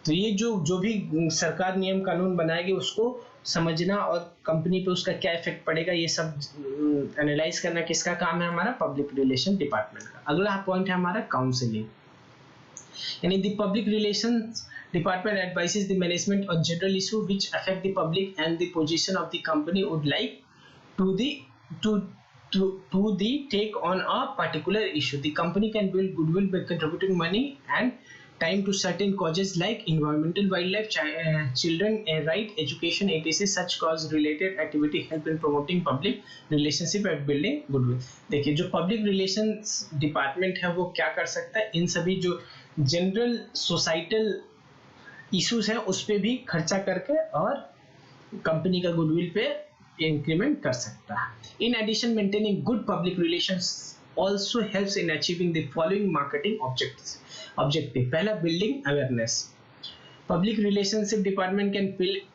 तो ये जो भी सरकार नियम कानून बनाएगी उसको समझना और कंपनी पे उसका क्या इफेक्ट पड़ेगा, ये सब एनालाइज करना किसका काम है? हमारा पब्लिक रिलेशन डिपार्टमेंट का। अगला पॉइंट है हमारा काउंसलिंग, यानी the public relations department advices the management on general issue which affect the public and the position of the company would like to the take on a particular issue. The company can build goodwill by contributing money and time to certain causes like environmental, wildlife, children right, education etc. Such cause related activity help in promoting public relationship and building goodwill. देखिए जो public relations department है वो क्या कर सकता है, इन सभी जो जनरल सोसाइटल इश्यूज हैं उस पर भी खर्चा करके और कंपनी का गुडविल पे इंक्रीमेंट कर सकता है। In addition maintaining good public relations also helps in achieving the following marketing objective. पहला, building awareness. Public relationship department can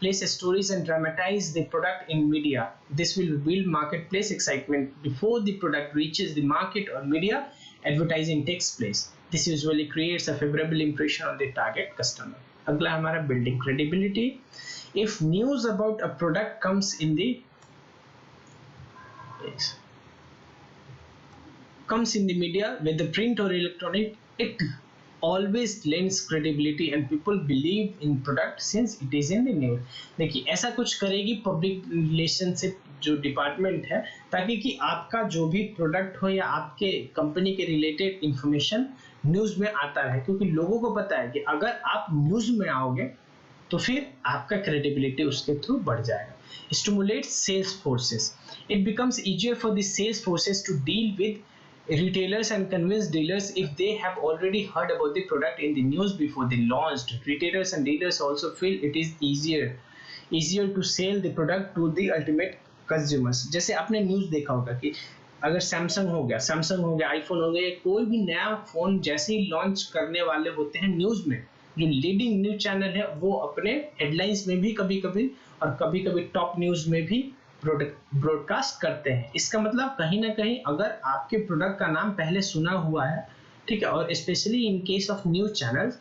place stories and dramatize the product in media. This will build marketplace excitement before the product reaches the market or media. Advertising takes place. This usually creates a favorable impression on the target customer. अगला हमारा building credibility. If news about a product comes in the media, whether print or electronic, it always lends credibility and people believe in product since it is in the news. देखिए ऐसा कुछ करेगी public relationship जो department है, ताकि कि आपका जो भी प्रोडक्ट हो या आपके कंपनी के रिलेटेड इंफॉर्मेशन न्यूज में आता रहे, क्योंकि लोगों को पता है कि अगर आप न्यूज में आओगे तो फिर आपका क्रेडिबिलिटी उसके थ्रू बढ़ जाएगा। Stimulates sales forces. It becomes easier for the sales forces to deal with retailers and convince dealers if they have already heard about the product in the news before they launched. Retailers and dealers also feel it is easier to sell the product to the ultimate consumers. जैसे आपने news देखा होगा कि अगर Samsung हो गया, iPhone हो गया, कोई भी नया फोन जैसे ही लॉन्च करने वाले होते हैं, न्यूज में जो लीडिंग न्यूज चैनल है वो अपने हेडलाइंस में भी कभी-कभी और कभी-कभी टॉप न्यूज में भी ब्रॉडकास्ट करते हैं। इसका मतलब कहीं ना कहीं अगर आपके प्रोडक्ट का नाम पहले सुना हुआ है, ठीक है, और specially in case of news channels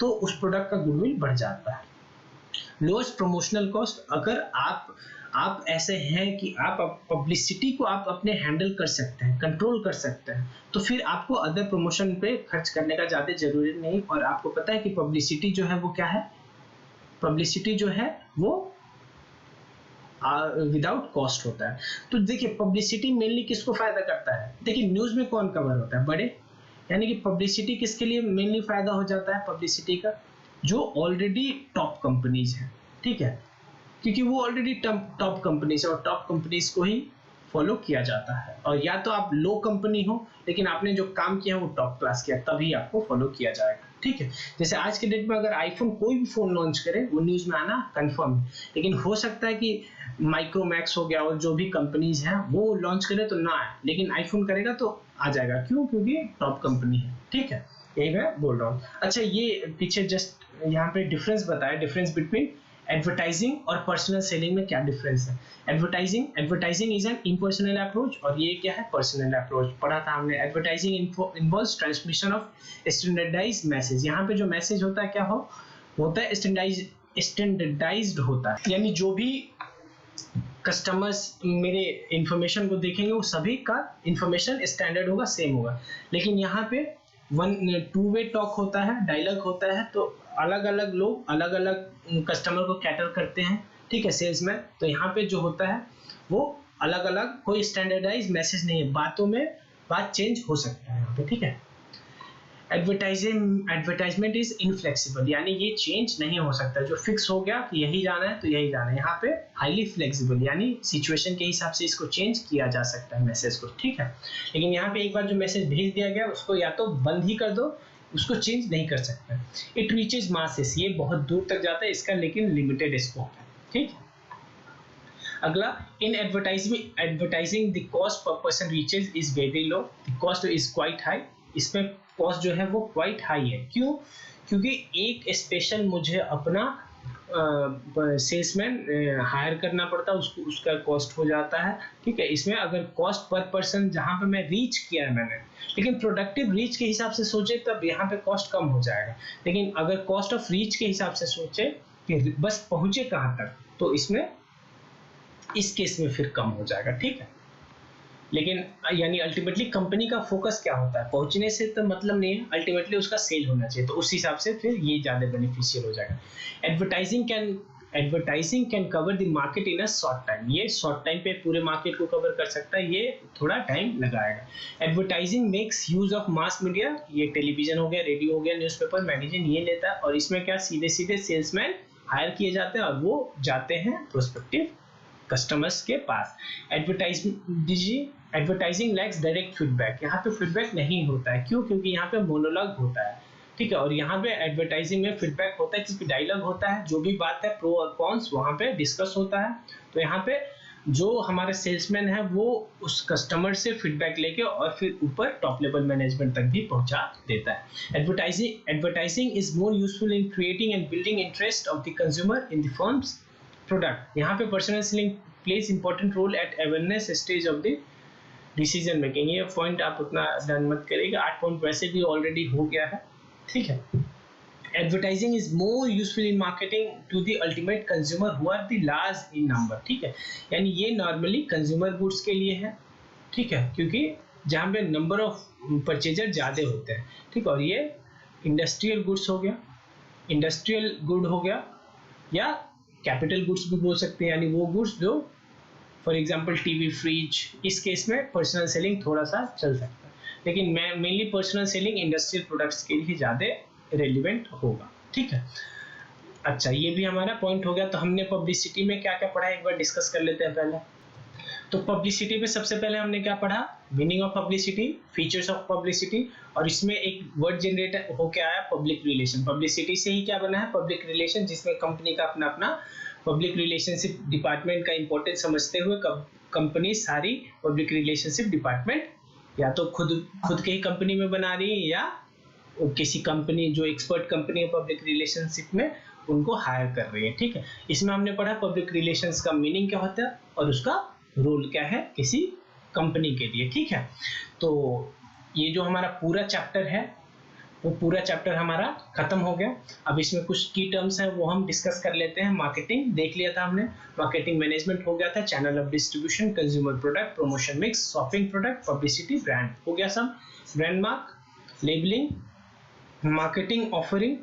तो उस प्रोडक्ट का गुडविल बढ़ जाता है। लोएस्ट प्रमोशनल कॉस्ट, अगर आप ऐसे हैं कि आप पब्लिसिटी को आप अपने हैंडल कर सकते हैं, कंट्रोल कर सकते हैं, तो फिर आपको अदर प्रमोशन पे खर्च करने का ज़्यादा जरूरी नहीं। और आपको पता है कि पब्लिसिटी जो है वो क्या है, पब्लिसिटी जो है वो विदाउट कॉस्ट होता है। तो देखिए पब्लिसिटी मेनली किसको फायदा करता है, देखिए न्यूज़ में कौन कवर होता है, बड़े, यानी कि पब्लिसिटी किसके लिए मेनली फायदा हो जाता है, पब्लिसिटी का जो ऑलरेडी टॉप कंपनीज हैं, ठीक है, क्योंकि वो ऑलरेडी टॉप कंपनीज है और टॉप कंपनीज को ही फॉलो किया जाता है। और या तो आप लो कंपनी हो लेकिन आपने जो काम किया वो टॉप क्लास किया, तभी आपको फॉलो किया जाएगा, ठीक है। जैसे आज के डेट में अगर आईफोन कोई भी फोन लॉन्च करे वो न्यूज में आना कंफर्म है, लेकिन हो सकता है कि माइक्रोमैक्स हो गया और जो भी कंपनीज हैं वो लॉन्च करे तो ना आए, लेकिन आईफोन करेगा तो आ जाएगा। क्यों? क्योंकि टॉप कंपनी है, ठीक है, यही मैं बोल रहा हूँ। अच्छा, ये पीछे जस्ट यहाँ पे डिफरेंस बताया, डिफरेंस बिटवीन एडवर्टाइजिंग और पर्सनल सेलिंग में क्या डिफरेंस है। Advertising is an impersonal approach और ये क्या है, पर्सनल अप्रोच। पढ़ा था हमने, advertising involves transmission of standardised message. यहाँ पे जो मैसेज होता है क्या होता है, स्टैंडर्डाइज्ड होता है, यानी जो भी कस्टमर्स मेरे इंफॉर्मेशन को देखेंगे वो सभी का इंफॉर्मेशन स्टैंडर्ड होगा, सेम होगा। लेकिन यहाँ पे टू वे टॉक होता है, डायलॉग होता है, तो अलग अलग लोग अलग अलग कस्टमर को कैटर करते हैं, ठीक है, सेल्समैन। तो यहाँ पे जो होता है वो अलग अलग, कोई स्टैंडर्डाइज मैसेज नहीं है, बातों में बात चेंज हो सकता है यहाँ पे, ठीक है। एडवर्टाइजमेंट इज इनफ्लेक्सिबल, यानी ये चेंज नहीं हो सकता, जो फिक्स हो गया कि यही जाना है तो यही जाना है। यहाँ पे हाईली फ्लेक्सिबल, यानी सिचुएशन के हिसाब से इसको चेंज किया जा सकता है मैसेज को, ठीक है। लेकिन यहाँ पे एक बार जो मैसेज भेज दिया गया उसको या तो बंद ही कर दो, उसको चेंज नहीं कर सकते। इट रीचेज मासेस, ये बहुत दूर तक जाता है इसका, लेकिन लिमिटेड स्कोप है, ठीक है। अगला, in advertising the cost per person reaches is very low, the cost is quite high. इसमें कॉस्ट जो है वो क्वाइट हाई है। क्यों? क्योंकि एक स्पेशल मुझे अपना सेल्समैन हायर करना पड़ता है, उसका कॉस्ट हो जाता है, ठीक है। इसमें अगर कॉस्ट पर पर्सन जहाँ पे मैं रीच किया है मैंने, लेकिन प्रोडक्टिव रीच के हिसाब से सोचे तब यहाँ पे कॉस्ट कम हो जाएगा। लेकिन अगर कॉस्ट ऑफ रीच के हिसाब से सोचे कि बस पहुंचे कहाँ तक, तो इसमें इस केस में फिर कम हो जाएगा, ठीक है। लेकिन यानी अल्टीमेटली कंपनी का फोकस क्या होता है, पहुंचने से तो मतलब नहीं है, अल्टीमेटली उसका सेल होना चाहिए, तो उस हिसाब से फिर ये ज्यादा बेनिफिशियल हो जाएगा। Advertising can cover the market in a short time, ये शॉर्ट टाइम पे पूरे मार्केट को कवर कर सकता है, ये थोड़ा टाइम लगाएगा। Advertising makes use of mass media, ये टेलीविजन हो गया, रेडियो हो गया, न्यूज़पेपर, मैगजीन, ये लेता है। और इसमें क्या, सीधे सीधे सेल्समैन हायर किए जाते हैं और वो जाते हैं प्रोस्पेक्टिव कस्टमर्स के पास। एडवर्टाइजिंग लैक्स डायरेक्ट फीडबैक, यहाँ पे फीडबैक नहीं होता है। क्यों? क्योंकि यहाँ पे मोनोलॉग होता है, ठीक है। और यहाँ पे एडवर्टाइजिंग में फीडबैक होता है क्योंकि डायलॉग होता है, जो भी बात है प्रो और कॉन्स वहाँ पे डिस्कस होता है। तो यहाँ पे जो हमारे सेल्समैन है वो उस कस्टमर से फीडबैक लेके और फिर ऊपर टॉप लेवल मैनेजमेंट तक भी पहुंचा देता है। Advertising is more useful in creating and building interest of the consumer in the firm's product. यहाँ पे personal selling plays important role at awareness stage of the decision making. ये point आप उतना डन मत करिएगा, 8 पॉइंट वैसे भी already हो गया है, ठीक है। Advertising is more useful in marketing to the ultimate consumer who are the large in number, ठीक है। यानी ये नॉर्मली कंज्यूमर गुड्स के लिए है, ठीक है, क्योंकि जहाँ पे नंबर ऑफ परचेजर ज्यादा होते हैं, ठीक है। और ये इंडस्ट्रियल गुड्स हो गया, इंडस्ट्रियल गुड हो गया, या कैपिटल गुड्स भी बोल सकते हैं, यानी वो गुड्स जो फॉर एग्जांपल टीवी, फ्रिज, इस केस में पर्सनल सेलिंग थोड़ा सा चल सकता है। लेकिन mainly personal selling industrial products के लिए ज़्यादा रेलिवेंट होगा, ठीक है। अच्छा, ये भी हमारा पॉइंट हो गया। तो हमने पब्लिसिटी में क्या क्या पढ़ा, एक बार डिस्कस कर लेते हैं पहले। तो पब्लिसिटी में सबसे पहले हमने क्या पढ़ा, meaning of publicity, features of publicity, और इसमें एक वर्ड जनरेट होके आया पब्लिक रिलेशन। पब्लिसिटी से ही क्या बना है, पब्लिक रिलेशन, जिसमें कंपनी का अपना अपना पब्लिक रिलेशनशिप डिपार्टमेंट का इंपॉर्टेंस समझते हुए कंपनी सारी पब्लिक रिलेशनशिप डिपार्टमेंट या तो खुद के ही कंपनी में बना रही है, या किसी कंपनी जो एक्सपर्ट कंपनी है पब्लिक रिलेशनशिप में उनको हायर कर रही है, ठीक है। इसमें हमने पढ़ा पब्लिक रिलेशंस का मीनिंग क्या होता है और उसका रोल क्या है किसी कंपनी के लिए, ठीक है। तो ये जो हमारा पूरा चैप्टर है वो पूरा चैप्टर हमारा खत्म हो गया। अब इसमें कुछ की टर्म्स हैं वो हम डिस्कस कर लेते हैं। मार्केटिंग देख लिया था हमने, मार्केटिंग मैनेजमेंट हो गया था, channel of distribution, consumer product, promotion mix, shopping product, publicity, brand हो गया सब, brand mark, labelling, marketing offering,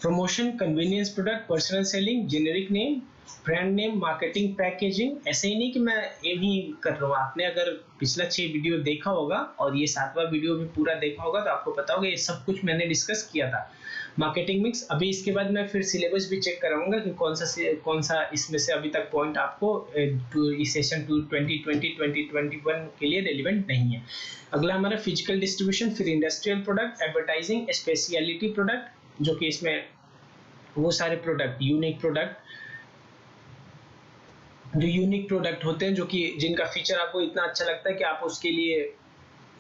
promotion, convenience product, personal selling, generic name, brand name, marketing, packaging. ऐसे ही नहीं कि मैं ये भी कर रहा हूँ, आपने अगर पिछला 6 वीडियो देखा होगा और ये 7वां वीडियो भी पूरा देखा होगा तो आपको पता होगा ये सब कुछ मैंने डिस्कस किया था। मार्केटिंग मिक्स, अभी इसके बाद मैं फिर सिलेबस भी चेक कराऊंगा कि कौन सा इसमें से अभी तक पॉइंट आपको इस सेशन 2020-2021 के लिए रेलिवेंट नहीं है। अगला हमारा फिजिकल डिस्ट्रीब्यूशन, फिर industrial product, advertising, speciality product, जो कि इसमें वो सारे प्रोडक्ट जो यूनिक प्रोडक्ट होते हैं, जो कि जिनका फीचर आपको इतना अच्छा लगता है कि आप उसके लिए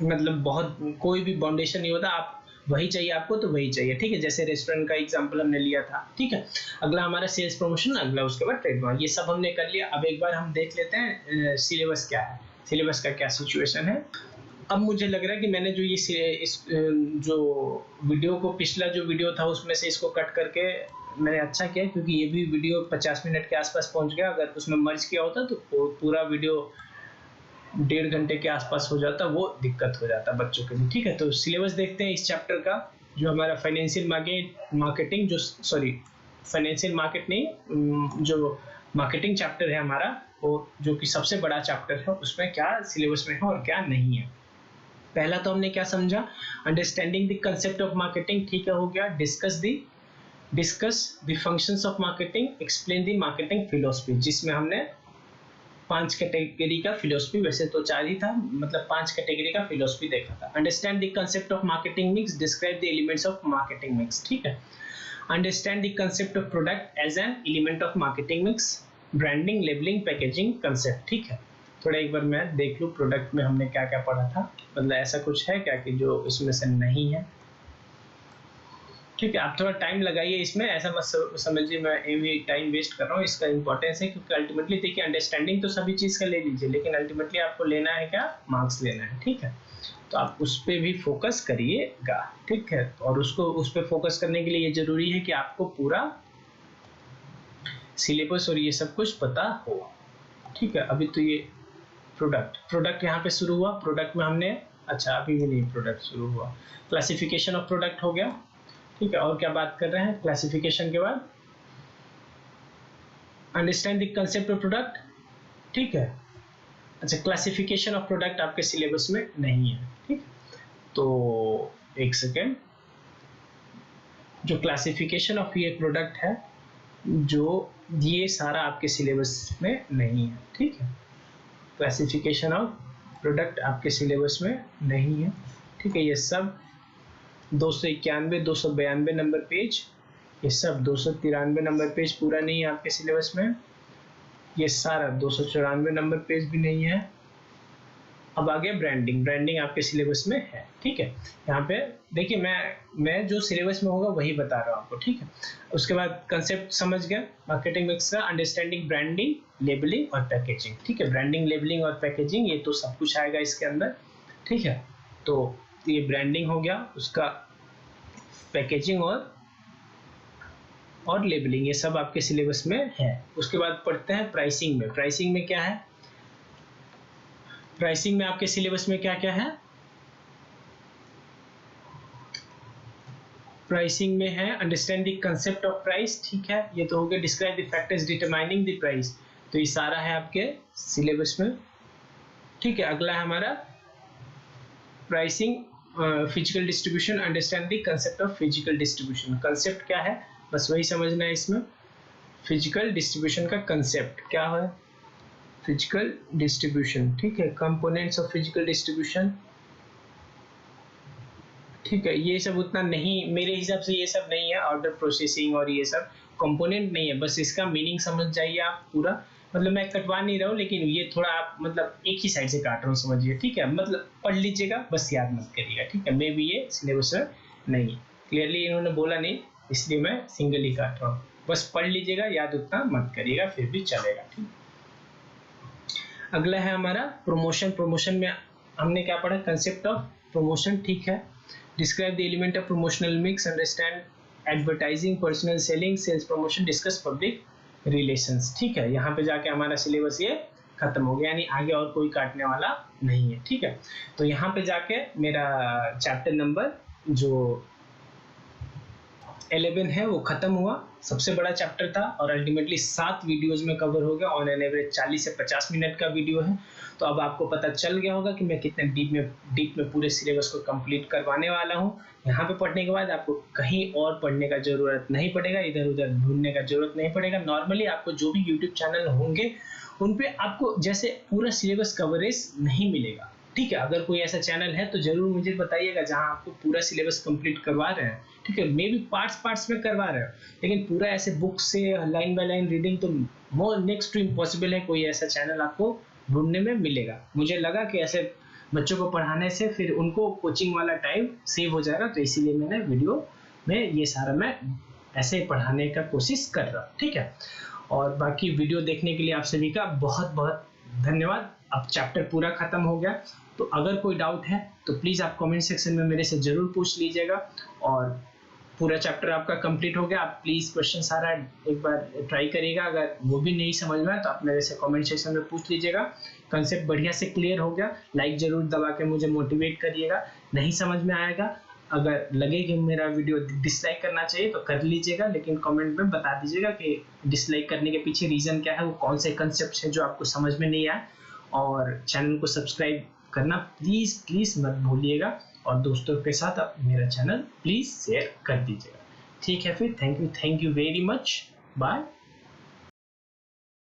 मतलब बहुत कोई भी बाउंडेशन नहीं होता, आप वही चाहिए आपको तो वही चाहिए, ठीक है। जैसे रेस्टोरेंट का एग्जांपल हमने लिया था, ठीक है। अगला हमारा सेल्स प्रमोशन, अगला उसके बाद ट्रेडमार्क, ये सब हमने कर लिया। अब एक बार हम देख लेते हैं सिलेबस क्या है, सिलेबस का क्या सिचुएशन है। अब मुझे लग रहा है कि मैंने जो जो वीडियो को, पिछला जो वीडियो था उसमें से इसको कट करके मैंने अच्छा किया, क्योंकि ये भी वीडियो 50 मिनट के आसपास पहुंच गया। अगर उसमें मर्ज किया होता तो पूरा वीडियो 1.5 घंटे के आसपास हो जाता, वो दिक्कत हो जाता बच्चों के लिए, ठीक है। तो सिलेबस देखते हैं इस चैप्टर का, जो हमारा फाइनेंशियल मार्केटिंग, जो सॉरी फाइनेंशियल मार्केट नहीं, जो मार्केटिंग चैप्टर है हमारा, वो जो कि सबसे बड़ा चैप्टर है, उसमें क्या सिलेबस में है और क्या नहीं है। पहला तो हमने क्या समझा, understanding the concept of marketing, ठीक है, हो गया। Discuss the functions of marketing, explain the marketing philosophy, जिसमें हमने 5 कैटेगरी का फिलोसफी, वैसे तो 4 ही था, मतलब 5 कैटेगरी का फिलोसफी देखा था। Understand the concept of marketing mix, describe the elements of marketing mix, ठीक है। Understand the concept of product as an element of marketing mix, branding, labelling, packaging concept, ठीक है। थोड़ा एक बार मैं देख लूँ प्रोडक्ट में हमने क्या क्या पढ़ा था, मतलब ऐसा कुछ है क्या कि जो इसमें से नहीं है, ठीक है। आप थोड़ा टाइम लगाइए इसमें, ऐसा मत समझिए मैं भी टाइम वेस्ट कर रहा हूँ, इसका इंपॉर्टेंस है, क्योंकि अल्टीमेटली देखिए अंडरस्टैंडिंग तो सभी चीज़ का ले लीजिए, लेकिन अल्टीमेटली आपको लेना है क्या, मार्क्स लेना है, ठीक है। तो आप उस पर भी फोकस करिएगा, ठीक है। और उस पर फोकस करने के लिए ये जरूरी है कि आपको पूरा सिलेबस और ये सब कुछ पता हो, ठीक है। अभी तो ये प्रोडक्ट यहाँ पे शुरू हुआ, प्रोडक्ट में हमने, अच्छा अभी भी नहीं प्रोडक्ट शुरू हुआ, क्लासिफिकेशन ऑफ प्रोडक्ट हो गया, ठीक है। और क्या बात कर रहे हैं क्लासिफिकेशन के बाद, understand the concept of product, ठीक है। अच्छा, क्लासिफिकेशन ऑफ प्रोडक्ट आपके सिलेबस में नहीं है, ठीक। तो एक सेकेंड, जो क्लासिफिकेशन ऑफ ये प्रोडक्ट है, जो ये सारा आपके सिलेबस में नहीं है, ठीक है। क्लासिफिकेशन ऑफ प्रोडक्ट आपके सिलेबस में नहीं है, ठीक है। ये सब 291, 292 नंबर पेज, ये सब 293 नंबर पेज पूरा नहीं है आपके सिलेबस में, ये सारा 294 नंबर पेज भी नहीं है। अब आगे ब्रांडिंग आपके सिलेबस में है, ठीक है। यहाँ पे देखिए मैं जो सिलेबस में होगा वही बता रहा हूँ आपको, ठीक है। उसके बाद कंसेप्ट समझ गया मार्केटिंग मिक्स का, अंडरस्टैंडिंग ब्रांडिंग, लेबलिंग और पैकेजिंग, ठीक है। ब्रांडिंग, लेबलिंग और पैकेजिंग, ये तो सब कुछ आएगा इसके अंदर, ठीक है। तो ये ब्रांडिंग हो गया, उसका पैकेजिंग और लेबलिंग, ये सब आपके सिलेबस में है। उसके बाद पढ़ते हैं प्राइसिंग में। प्राइसिंग में क्या है, प्राइसिंग में आपके सिलेबस में क्या क्या है, प्राइसिंग में है understand the concept of price, ठीक है। ये तो हो गया। Describe the factors determining the price, तो ये सारा है आपके सिलेबस में, ठीक है। अगला है हमारा pricing, physical distribution, understand the concept of physical distribution. Concept क्या है, बस वही समझना है इसमें। फिजिकल डिस्ट्रीब्यूशन का कंसेप्ट क्या है, फिजिकल डिस्ट्रीब्यूशन, ठीक है। कंपोनेंट्स ऑफ फिजिकल डिस्ट्रीब्यूशन, ठीक है। ये सब उतना नहीं, मेरे हिसाब से ये सब नहीं है, ऑर्डर प्रोसेसिंग और ये सब कंपोनेंट नहीं है, बस इसका मीनिंग समझ जाइए आप पूरा। मतलब मैं कटवा नहीं रहा हूँ, लेकिन ये थोड़ा आप मतलब एक ही साइड से काट रहा हूँ, समझिए, ठीक है। मतलब पढ़ लीजिएगा, बस याद मत करिएगा, ठीक है। मे भी ये सिलेबस में नहीं है, क्लियरली इन्होंने बोला नहीं, इसलिए मैं सिंगल ही काट रहा हूँ। बस पढ़ लीजिएगा, याद उतना मत करिएगा, फिर भी चलेगा, ठीक। अगला है हमारा प्रमोशन। प्रमोशन में हमने क्या पढ़ा, कंसेप्ट ऑफ प्रमोशन, ठीक है, describe the element of promotional mix, understand advertising, personal selling, sales promotion, discuss public relations, ठीक है। यहाँ पे जाके हमारा सिलेबस ये खत्म हो गया, यानी आगे और कोई काटने वाला नहीं है, ठीक है। तो यहाँ पे जाके मेरा चैप्टर नंबर जो 11 है वो खत्म हुआ, सबसे बड़ा चैप्टर था और अल्टीमेटली 7 वीडियोस में कवर हो गया, ऑन एन एवरेज 40 से 50 मिनट का वीडियो है। तो अब आपको पता चल गया होगा कि मैं कितने डीप में पूरे सिलेबस को कंप्लीट करवाने वाला हूँ। यहाँ पे पढ़ने के बाद आपको कहीं और पढ़ने का जरूरत नहीं पड़ेगा, इधर उधर ढूंढने का जरूरत नहीं पड़ेगा। नॉर्मली आपको जो भी यूट्यूब चैनल होंगे उन पे आपको जैसे पूरा सिलेबस कवरेज नहीं मिलेगा, ठीक है। अगर कोई ऐसा चैनल है तो जरूर मुझे बताइएगा जहां आपको पूरा सिलेबस कंप्लीट करवा रहे हैं, ठीक है। मे भी पार्ट्स में करवा रहे हो, लेकिन पूरा ऐसे बुक से लाइन बाय लाइन रीडिंग तो मोर नेक्स्ट टू इम्पॉसिबल है। कोई ऐसा चैनल आपको ढूंढने में मिलेगा। मुझे लगा कि ऐसे बच्चों को पढ़ाने से फिर उनको कोचिंग वाला टाइम सेव हो जाएगा, तो इसीलिए मैंने वीडियो में ये सारा मैं ऐसे पढ़ाने का कोशिश कर रहा हूँ, ठीक है। और बाकी वीडियो देखने के लिए आप सभी का बहुत बहुत धन्यवाद। अब चैप्टर पूरा खत्म हो गया, तो अगर कोई डाउट है तो प्लीज़ आप कमेंट सेक्शन में मेरे से ज़रूर पूछ लीजिएगा। और पूरा चैप्टर आपका कंप्लीट हो गया, आप प्लीज़ क्वेश्चन सारा एक बार ट्राई करिएगा। अगर वो भी नहीं समझ में आए तो आप मेरे से कमेंट सेक्शन में पूछ लीजिएगा। कंसेप्ट बढ़िया से क्लियर हो गया, लाइक ज़रूर दबा के मुझे मोटिवेट करिएगा। नहीं समझ में आएगा, अगर लगे कि मेरा वीडियो डिसलाइक करना चाहिए तो कर लीजिएगा, लेकिन कमेंट में बता दीजिएगा कि डिसलाइक करने के पीछे रीज़न क्या है, वो कौन से कंसेप्ट हैं जो आपको समझ में नहीं आए। और चैनल को सब्सक्राइब करना प्लीज़ मत भूलिएगा, और दोस्तों के साथ आप मेरा चैनल प्लीज़ शेयर कर दीजिएगा, ठीक है। फिर thank you very much, bye.